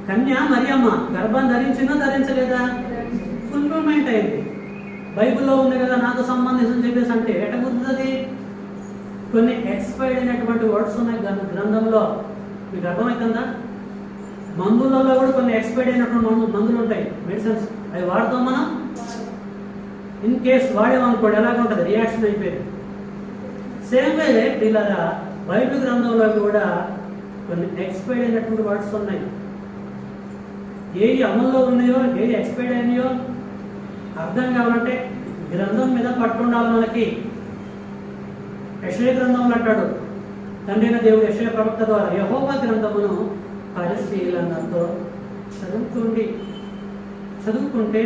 కన్య మరియమ్మ గర్భం ధరించిందా ధరించలేదా? ఫుల్ఫిల్మెంట్ అయింది. బైబిల్లో ఉంది కదా నాకు సంబంధించిన చెప్పేసి అంటే ఎట కుదురుతుంది? కొన్ని ఎక్స్పైర్డ్ అయినటువంటి వర్డ్స్ ఉన్నాయి గ్రంథంలో. మీకు అర్థమవుతుందా? మందులలో కూడా కొన్ని ఎక్స్పైర్డ్ అయినటువంటి మందులు ఉంటాయి, మెడిసిన్స్. అవి వాడతాం మనం. ఇన్ కేస్ వాడేమనుకోండి ఎలాగ ఉంటుంది, రియాక్షన్ అయిపోయింది. సేమ్ వే పిల్లరా బైబిల్ గ్రంథంలో కూడా కొన్ని ఎక్స్పైర్డ్ అయినటువంటి వర్డ్స్ ఉన్నాయి. ఏవి అమల్లో ఉన్నాయో, ఏవి ఎక్స్పైర్డ్ అయినాయో అర్థం కావాలంటే గ్రంథం మీద పట్టుండాలి మనకి. యెషయా గ్రంథంలో అంటాడు తండ్రి అయిన దేవుడు యెషయా ప్రవక్త ద్వారా, యెహోవా గ్రంథమును పరిశీలనతో చదువుకుంటే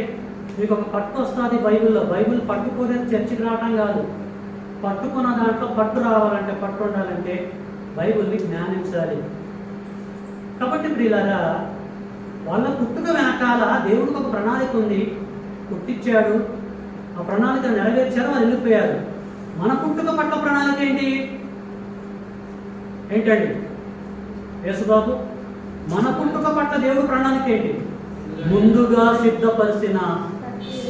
మీకు ఒక పట్టు వస్తుంది బైబిల్లో. బైబిల్ పట్టుకోదే చర్చికి రావటం కాదు. పట్టుకున్న దాంట్లో పట్టు రావాలంటే, పట్టు ఉండాలంటే బైబిల్ని జ్ఞానించాలి. కాబట్టి ప్రియులారా, వాళ్ళ పుట్టుక వెనకాల దేవుడికి ఒక ప్రణాళిక ఉంది. పుట్టించాడు, ఆ ప్రణాళిక నెరవేర్చారు, వాళ్ళు వెళ్ళిపోయారు. మన పుట్టుక పట్ల ప్రణాళిక ఏంటండి యేసుబాబు? మన పుట్టుక పట్ల దేవుడు ప్రణాళిక ఏంటి? ముందుగా సిద్ధపరిచిన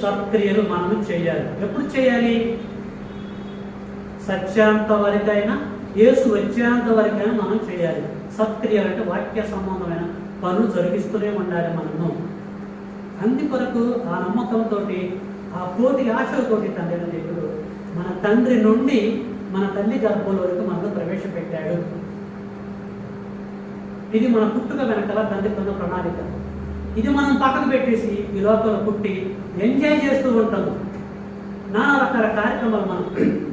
సత్క్రియలు మనం చేయాలి. ఎప్పుడు చేయాలి? సత్యాంత వరకైనా, యేసు వచ్చేంత వరకైనా మనం చేయాలి. సత్క్రియలు అంటే వాక్య సంబంధమైన పనులు జరిగిస్తూనే ఉండాలి మనము. అందుకొరకు ఆ నమ్మకంతో, ఆ కోటి ఆశలతోటి తండ్రి దేవుడు మన తండ్రి నుండి మన తల్లి గర్భంలో వరకు మనకు ప్రవేశపెట్టాడు. ఇది మన పుట్టుక వెనకాల తండ్రి కొన్న ప్రణాళిక. ఇది మనం పక్కకు పెట్టేసి ఈ లోపల పుట్టి ఎంజాయ్ చేస్తూ ఉంటాము. నానా రకాల కార్యక్రమాలు మనం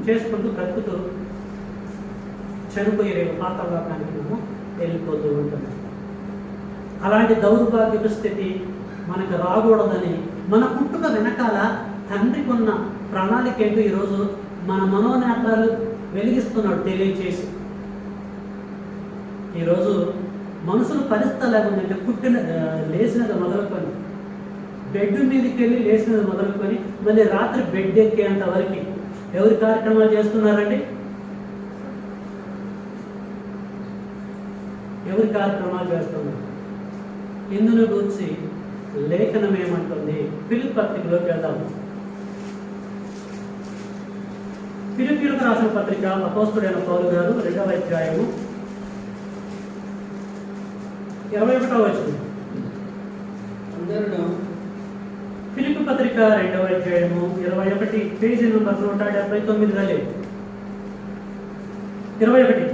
చేసుకుంటూ బ్రతుకుతూ చనిపోయే రేపు పాత్ర లోకానికి మనము వెళ్ళిపోతూ ఉంటాము. అలాంటి దౌర్భాగ్య స్థితి మనకు రాకూడదని మన పుట్టుక వెనకాల తండ్రికి ఉన్న ప్రణాళిక ఏంటో ఈరోజు మన మనోనేత్రాలు వెలిగిస్తున్నాడు తెలియచేసి. ఈరోజు మనుషులు పరిస్థితి ఎలాగుందంటే, లేచినది మొదలుకొని, బెడ్ మీదకి వెళ్ళి లేచినది మొదలుకొని మళ్ళీ రాత్రి బెడ్ ఎక్కేంత వరకు ఎవరి కార్యక్రమాలు చేస్తున్నారండి? ఎవరి కార్యక్రమాలు చేస్తున్నారు? ఇందును గురించి లేఖనం ఏమంటుంది? ఫిలిప్పీ పత్రికలోకి వెళ్దాము. ఫిలిప్పీయులకు రాసిన పత్రిక అపోస్తుడైన పౌలు గారు 2వ అధ్యాయము 21వ వచనం. అందరూ ఫిలిప్పీ పత్రిక 2వ అధ్యాయము 21, పేజీ నంబర్ 179 గలే 21.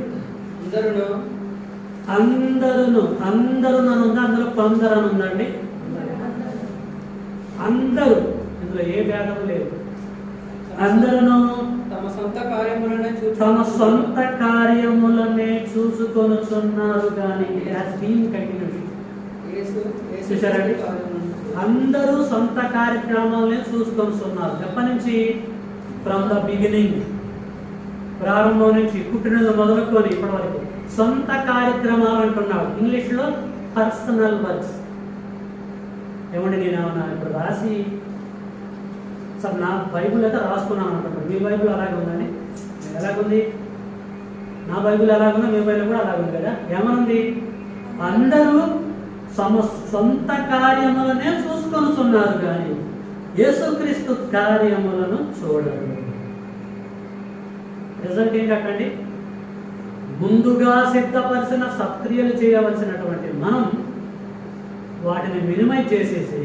అందరూ అందరూ అని ఉందా? అందులో కొందరు అని ఉందండి. అందరూ, ఇందులో ఏ భేదం లేదు. అందరూ తమ సొంత కార్యములనే తమ సొంత కార్యములనే చూసుకొనుచున్నారు కానీ చూశారండి, అందరూ సొంత కార్యక్రమాలనే చూసుకొనుచున్నారు. ఎప్పటి నుంచి? ఫ్రమ్ ద బిగినింగ్, ప్రారంభం నుంచి, పుట్టినది మొదలుకొని ఇప్పటి వరకు సొంత కార్యక్రమాలు అంటున్నాడు. ఇంగ్లీష్లో పర్సనల్ వర్క్స్. ఏమండి, నేను ఏమన్నా ఇప్పుడు రాసి సార్ నా బైబుల్ అయితే రాసుకున్నాను అనుకుంటాను. మీ బైబుల్ అలాగే ఉందండి? ఎలాగుంది? నా బైబుల్ ఎలాగుందో మీ బైబుల్ కూడా అలాగుంది కదా. ఏమనుంది? అందరూ సొంత కార్యములనే చూసుకొనుచున్నారు కానీ యేసుక్రీస్తు కార్యములను చూడరు. రిజల్ట్ ఏంటండి? ముందుగా సిద్ధపరిచిన సత్క్రియలు చేయవలసినటువంటి మనం వాటిని మినిమైజ్ చేసేసి,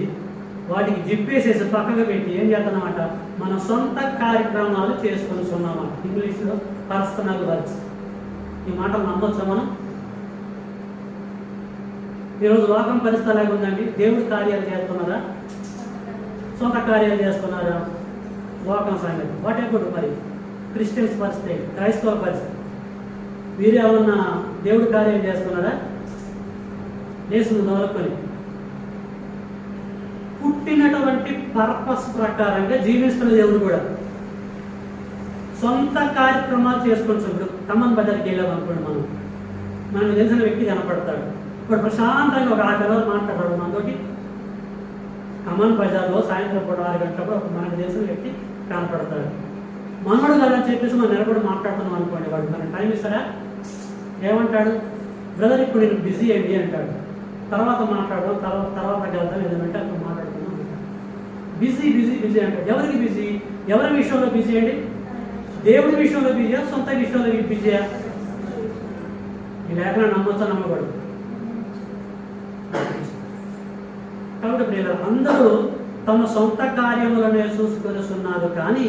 వాటికి జిప్పేసేసి పక్కకు పెట్టి ఏం చేస్తున్నామంట? మన సొంత కార్యక్రమాలు చేసుకొని ఉన్నామట. ఇంగ్లీష్లో పర్సనల్ వర్క్స్. ఈ మాట నమ్మొచ్చా మనం? ఈరోజు లోకం పరిస్థితి అలాగే ఉందండి. దేవుడి కార్యాలు చేస్తున్నారా? సొంత కార్యాలు చేస్తున్నారా? లోకం సంగతి వాట్ ఎప్పుడు మరి క్రిస్టియన్స్ పరిస్థితి, క్రైస్తవ పరిస్థితి, వీరేమన్నా దేవుడి కార్యం చేస్తున్నారా? లేసును మొదలుకొని పుట్టినటువంటి పర్పస్ ప్రకారంగా జీవిస్తున్న దేవుడు కూడా సొంత కార్యక్రమాలు చేసుకొని. ఇప్పుడు ఖమ్మం బజార్కి వెళ్ళామనుకోండి, మనకు తెలిసిన వ్యక్తి కనపడతాడు. ఇప్పుడు ప్రశాంతంగా ఒక 50 రోజులు మాట్లాడాడు మనతోటి. ఖమ్మం బజార్లో సాయంత్రం పూట 6 గంటలప్పుడు మనకు తెలిసిన వ్యక్తి కనపడతాడు. మనోడు కాదని చెప్పేసి మనం నిలబడి మాట్లాడుతున్నాం అనుకోండి, వాడు మనకు టైం ఇస్తారా? ఏమంటాడు? బ్రదర్ ఇప్పుడు నేను బిజీ అయ్యి అంటాడు. తర్వాత మాట్లాడదాం, తర్వాత వెళ్తాం, ఏదంటే అక్కడ మాట్లాడుతున్నాం అంటాడు. బిజీ బిజీ బిజీ అంటాడు. ఎవరికి బిజీ? ఎవరి విషయంలో బిజీ అండి? దేవుడి విషయంలో బిజీయా? సొంత విషయంలో బిజీయా? ఈ లేఖన నమ్మొచ్చా? నమ్మకూడదు. కాబట్టి ఇప్పుడు అందరూ తమ సొంత కార్యములనే చూసుకొనిస్తున్నారు కానీ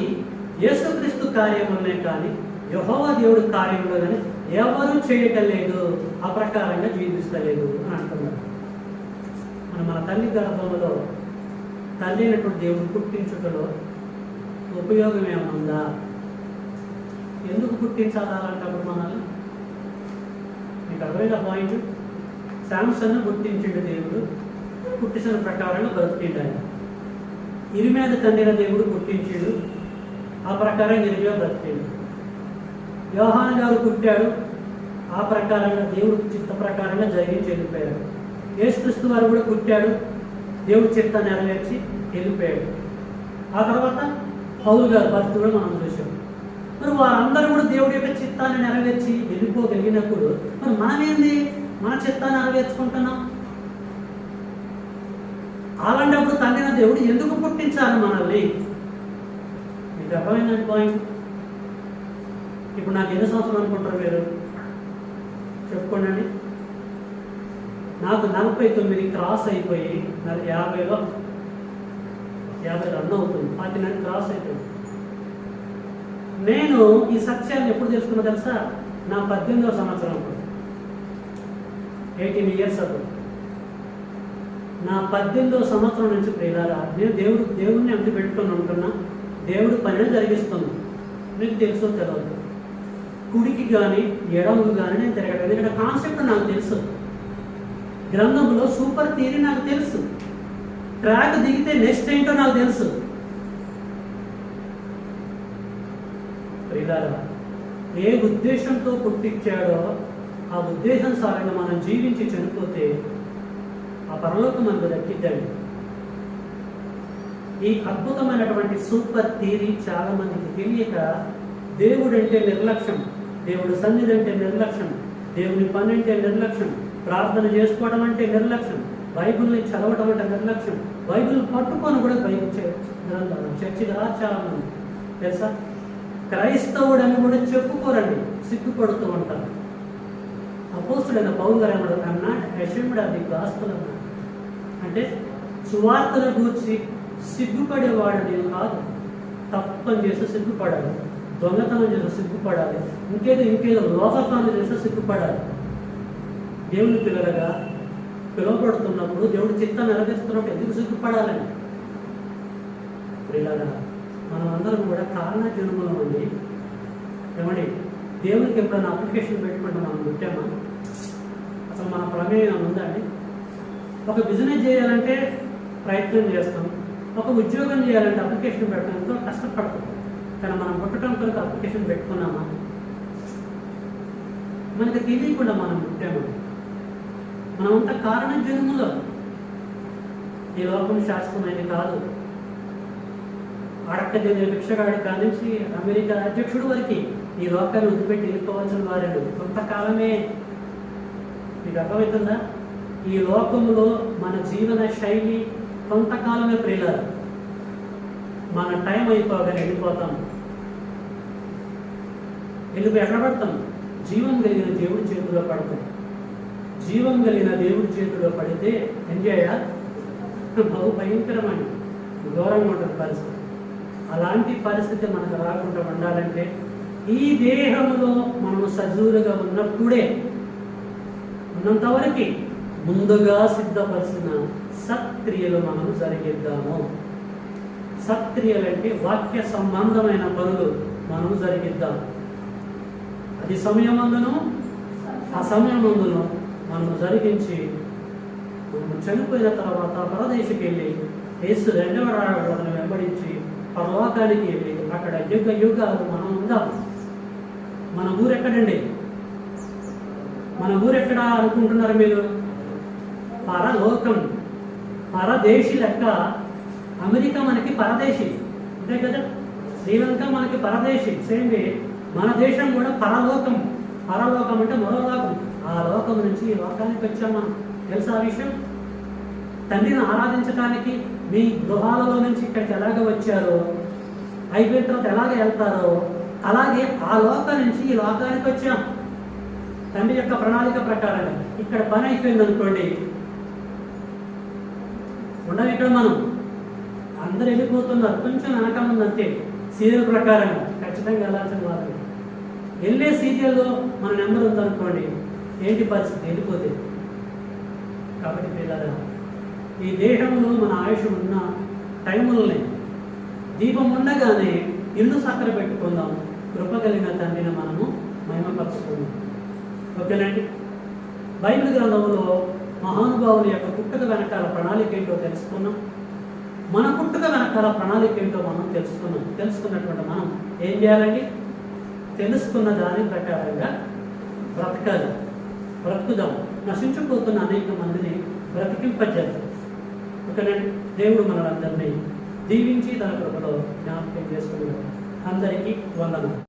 యేసుక్రీస్తు కార్యములనే కానీ యెహోవా దేవుడి కార్యములు కానీ ఎవరు చేయటం లేదు, ఆ ప్రకారంగా జీవిస్తలేదు అని అంటున్నారు. మన తల్లి గర్భంలో తల్లి అయినటువంటి దేవుడు పుట్టించుటలో ఉపయోగం ఏమన్నా? ఎందుకు పుట్టించాలి అలాంటప్పుడు మనల్ని? మీకు అర్థమైన పాయింట్. శాంసన్ను పుట్టించిండు దేవుడు, పుట్టించిన ప్రకారంగా బ్రతికిండు ఆయన. ఇరిమేద తండ్రిన దేవుడు పుట్టించాడు, ఆ ప్రకారం ఇరిమియా బ్రతికిండు. యోహాను గారు పుట్టాడు, ఆ ప్రకారంగా దేవుడు చిత్త ప్రకారంగా జరిగించి వెళ్ళిపోయాడు. యేసుక్రీస్తు వారు కూడా పుట్టాడు, దేవుడి చిత్తాన్ని నెరవేర్చి వెళ్ళిపోయాడు. ఆ తర్వాత పౌలు గారు పరిస్థితి కూడా మనం చూసాం. మరి వారందరూ కూడా దేవుడి యొక్క చిత్తాన్ని నెరవేర్చి వెళ్ళిపోగలిగినప్పుడు మరి మనమేంది? మన చిత్తాన్ని నెరవేర్చుకుంటున్నాం. అలాంటప్పుడు తండ్రిన దేవుడు ఎందుకు పుట్టించాలి మనల్ని? మీకు అర్థమైందండి పాయింట్. ఇప్పుడు నాకు ఎన్ని సంవత్సరాలు అనుకుంటారు మీరు? చెప్పుకోండి. నాకు 49 క్రాస్ అయిపోయి 50లో 50 రన్ అవుతుంది, 49 క్రాస్ అయిపోయింది. నేను ఈ సత్యాన్ని ఎప్పుడు తెలుసుకున్నా తెలుసా? నా 18వ సంవత్సరం, 18 ఇయర్స్ అప్పుడు. నా 18వ సంవత్సరం నుంచి ప్రియులారా నేను దేవుడిని అంటి పెట్టుకొని ఉంటున్నా, దేవుడు పనిని జరిగిస్తున్నాను. మీకు తెలుసో తెలియదు, కుడికి కానీ ఎడముకు కానీ నేను తిరగడం. ఎందుకంటే కాన్సెప్ట్ నాకు తెలుసు, గ్రంథంలో సూపర్ థియరీ నాకు తెలుసు, ట్రాక్ దిగితే నెక్స్ట్ ఏంటో నాకు తెలుసు. ప్రియులారా ఏ ఉద్దేశంతో పుట్టించాడో ఆ ఉద్దేశానుసారంగా మనం జీవించి చనిపోతే ఆ పరలోకం మనకు దక్కిద్దండి. ఈ అద్భుతమైనటువంటి సూపర్ థియరీ చాలా మందికి తెలియక దేవుడు అంటే నిర్లక్ష్యం, దేవుడు సన్నిధి అంటే నిర్లక్ష్యం, దేవుని పని అంటే నిర్లక్ష్యం, ప్రార్థన చేసుకోవడం అంటే నిర్లక్ష్యం, బైబిల్ని చదవడం అంటే నిర్లక్ష్యం, బైబిల్ పట్టుకొని కూడా బైబిల్ చర్చిగా చాలా మంది తెలుసా. క్రైస్తవుడని కూడా చెప్పుకోరండి, సిగ్గుపడుతూ ఉంటారు. అపోస్తుడైన పౌలు గారు ఏమన్నాడు? I'm not ashamed of the gospel అన్నాడు. అంటే సువార్తను గూర్చి సిగ్గుపడేవాడు నేను కాదు. తప్పని చేస్తే సిగ్గుపడాలి, దొంగతనం చేస్తే సిగ్గుపడాలి, ఇంకేదో లోకత్వాన్ని చేస్తే సిగ్గుపడాలి. దేవుని పిల్లలుగా పిలువబడుతున్నప్పుడు, దేవుడి చిత్తాన్ని నెరవేరుస్తున్నప్పుడు ఎందుకు సిగ్గుపడాలని? పిల్లగా మనం అందరం కూడా కారణ జన్మలో ఉండి ఏమండి, దేవునికి ఎప్పుడైనా అప్లికేషన్ పెట్టుకుంటే మనం పుట్టామా? అసలు మన ప్రమేయం ఉందండి? ఒక బిజినెస్ చేయాలంటే ప్రయత్నం చేస్తాం, ఒక ఉద్యోగం చేయాలంటే అప్లికేషన్ పెట్టడం ఎంతో కష్టపడతాం. కానీ మనం పుట్టడం కొరకు అప్లికేషన్ పెట్టుకున్నామా? మనకు తెలియకుండా మనం పుట్టాము. మనమంతా కారణ జన్మలో. ఈ లోకం శాశ్వతమైనది కాదు. అడక్క జరిగే భిక్షగాడి కానించి అమెరికా అధ్యక్షుడు వరకు ఈ లోకాన్ని వదిలిపెట్టి వెళ్ళిపోవాల్సిన వారు కొంతకాలమే. మీకు అర్థమవుతుందా? ఈ లోకంలో మన జీవన శైలి కొంతకాలమే ప్రియులారు. మన టైం అయిపోగానే వెళ్ళిపోతాం. ఎక్కడ పడతాం? జీవం కలిగిన దేవుడి చేతిలో పడతాం. జీవం కలిగిన దేవుడి చేతిలో పడితే ఎంజాయ్ బహు భయంకరమని ఘోరంగా ఉంటుంది పరిస్థితి. అలాంటి పరిస్థితి మనకు రాకుండా ఉండాలంటే ఈ దేహంలో మనము సజీవులుగా ఉన్నంతవరకు ముందుగా సిద్ధపరిచిన సత్క్రియలు మనము జరిగిద్దాము. సత్క్రియలంటే వాక్య సంబంధమైన పనులు మనము జరిగిద్దాం. అది సమయమందును అసమయమందును మనము జరిగించి మనము చనిపోయిన తర్వాత పరదేశికి వెళ్ళి యేసు రెండవ రాకడను వెంబడించి పరలోకానికి వెళ్ళి అక్కడ యుగాలు మనం ఉందాం. మన ఊరెక్కడండి? మన ఊరెక్కడ అనుకుంటున్నారు మీరు? పరలోకం. పరదేశి లెక్క అమెరికా మనకి పరదేశి, అంతే కదా? శ్రీలంక మనకి పరదేశి. సేమ్ వే మన దేశం కూడా పరలోకం. పరలోకం అంటే మరో లోకం. ఆ లోకం నుంచి ఈ లోకానికి వచ్చాం మనం. తెలుసా ఆ విషయం? తండ్రిని ఆరాధించడానికి మీ గృహాలలో నుంచి ఇక్కడికి ఎలాగ వచ్చారో, అయిపోయిన తర్వాత ఎలాగ వెళ్తారో, అలాగే ఆ లోకం నుంచి ఈ లోకానికి వచ్చాం. తండ్రి యొక్క ప్రణాళిక ప్రకారంగా ఇక్కడ పని అయిపోయింది అనుకోండి, ఉండవు ఇక్కడ మనం. అందరు వెళ్ళిపోతున్నారు, కొంచెం వెనక ఉంది అంతే. సీరియల్ ప్రకారంగా ఖచ్చితంగా వెళ్ళాల్సిన వాళ్ళు. వెళ్ళే సీరియల్లో మన నెంబర్ ఉందనుకోండి, ఏంటి పరిస్థితి? వెళ్ళిపోతే. కాబట్టి పిల్లలు, ఈ దేహంలో మన ఆయుష్ ఉన్న టైములని దీపం ఉండగానే ఇల్లు సక్కర పెట్టుకుందాం. కృప కలిగిన తండ్రిని మనము మహిమపరుచుకుందాం. ఓకేనండి? బైబిల్ గ్రంథంలో మహానుభావుల యొక్క పుట్టుక వెనకాల ప్రణాళిక ఏంటో తెలుసుకున్నాం. మన పుట్టుక వెనకాల ప్రణాళిక ఏంటో మనం తెలుసుకున్నటువంటి మనం ఏం చేయాలండి? తెలుసుకున్న దాని ప్రకారంగా బ్రతుకుదాం. నశించిపోతున్న అనేక మందిని బ్రతికింపజేద్దాం. ఓకేనండి? దేవుడు మనలందరినీ దీవించి తన కృపలో జ్ఞాపకం చేసుకున్నాడు. అందరికీ వందనాలు.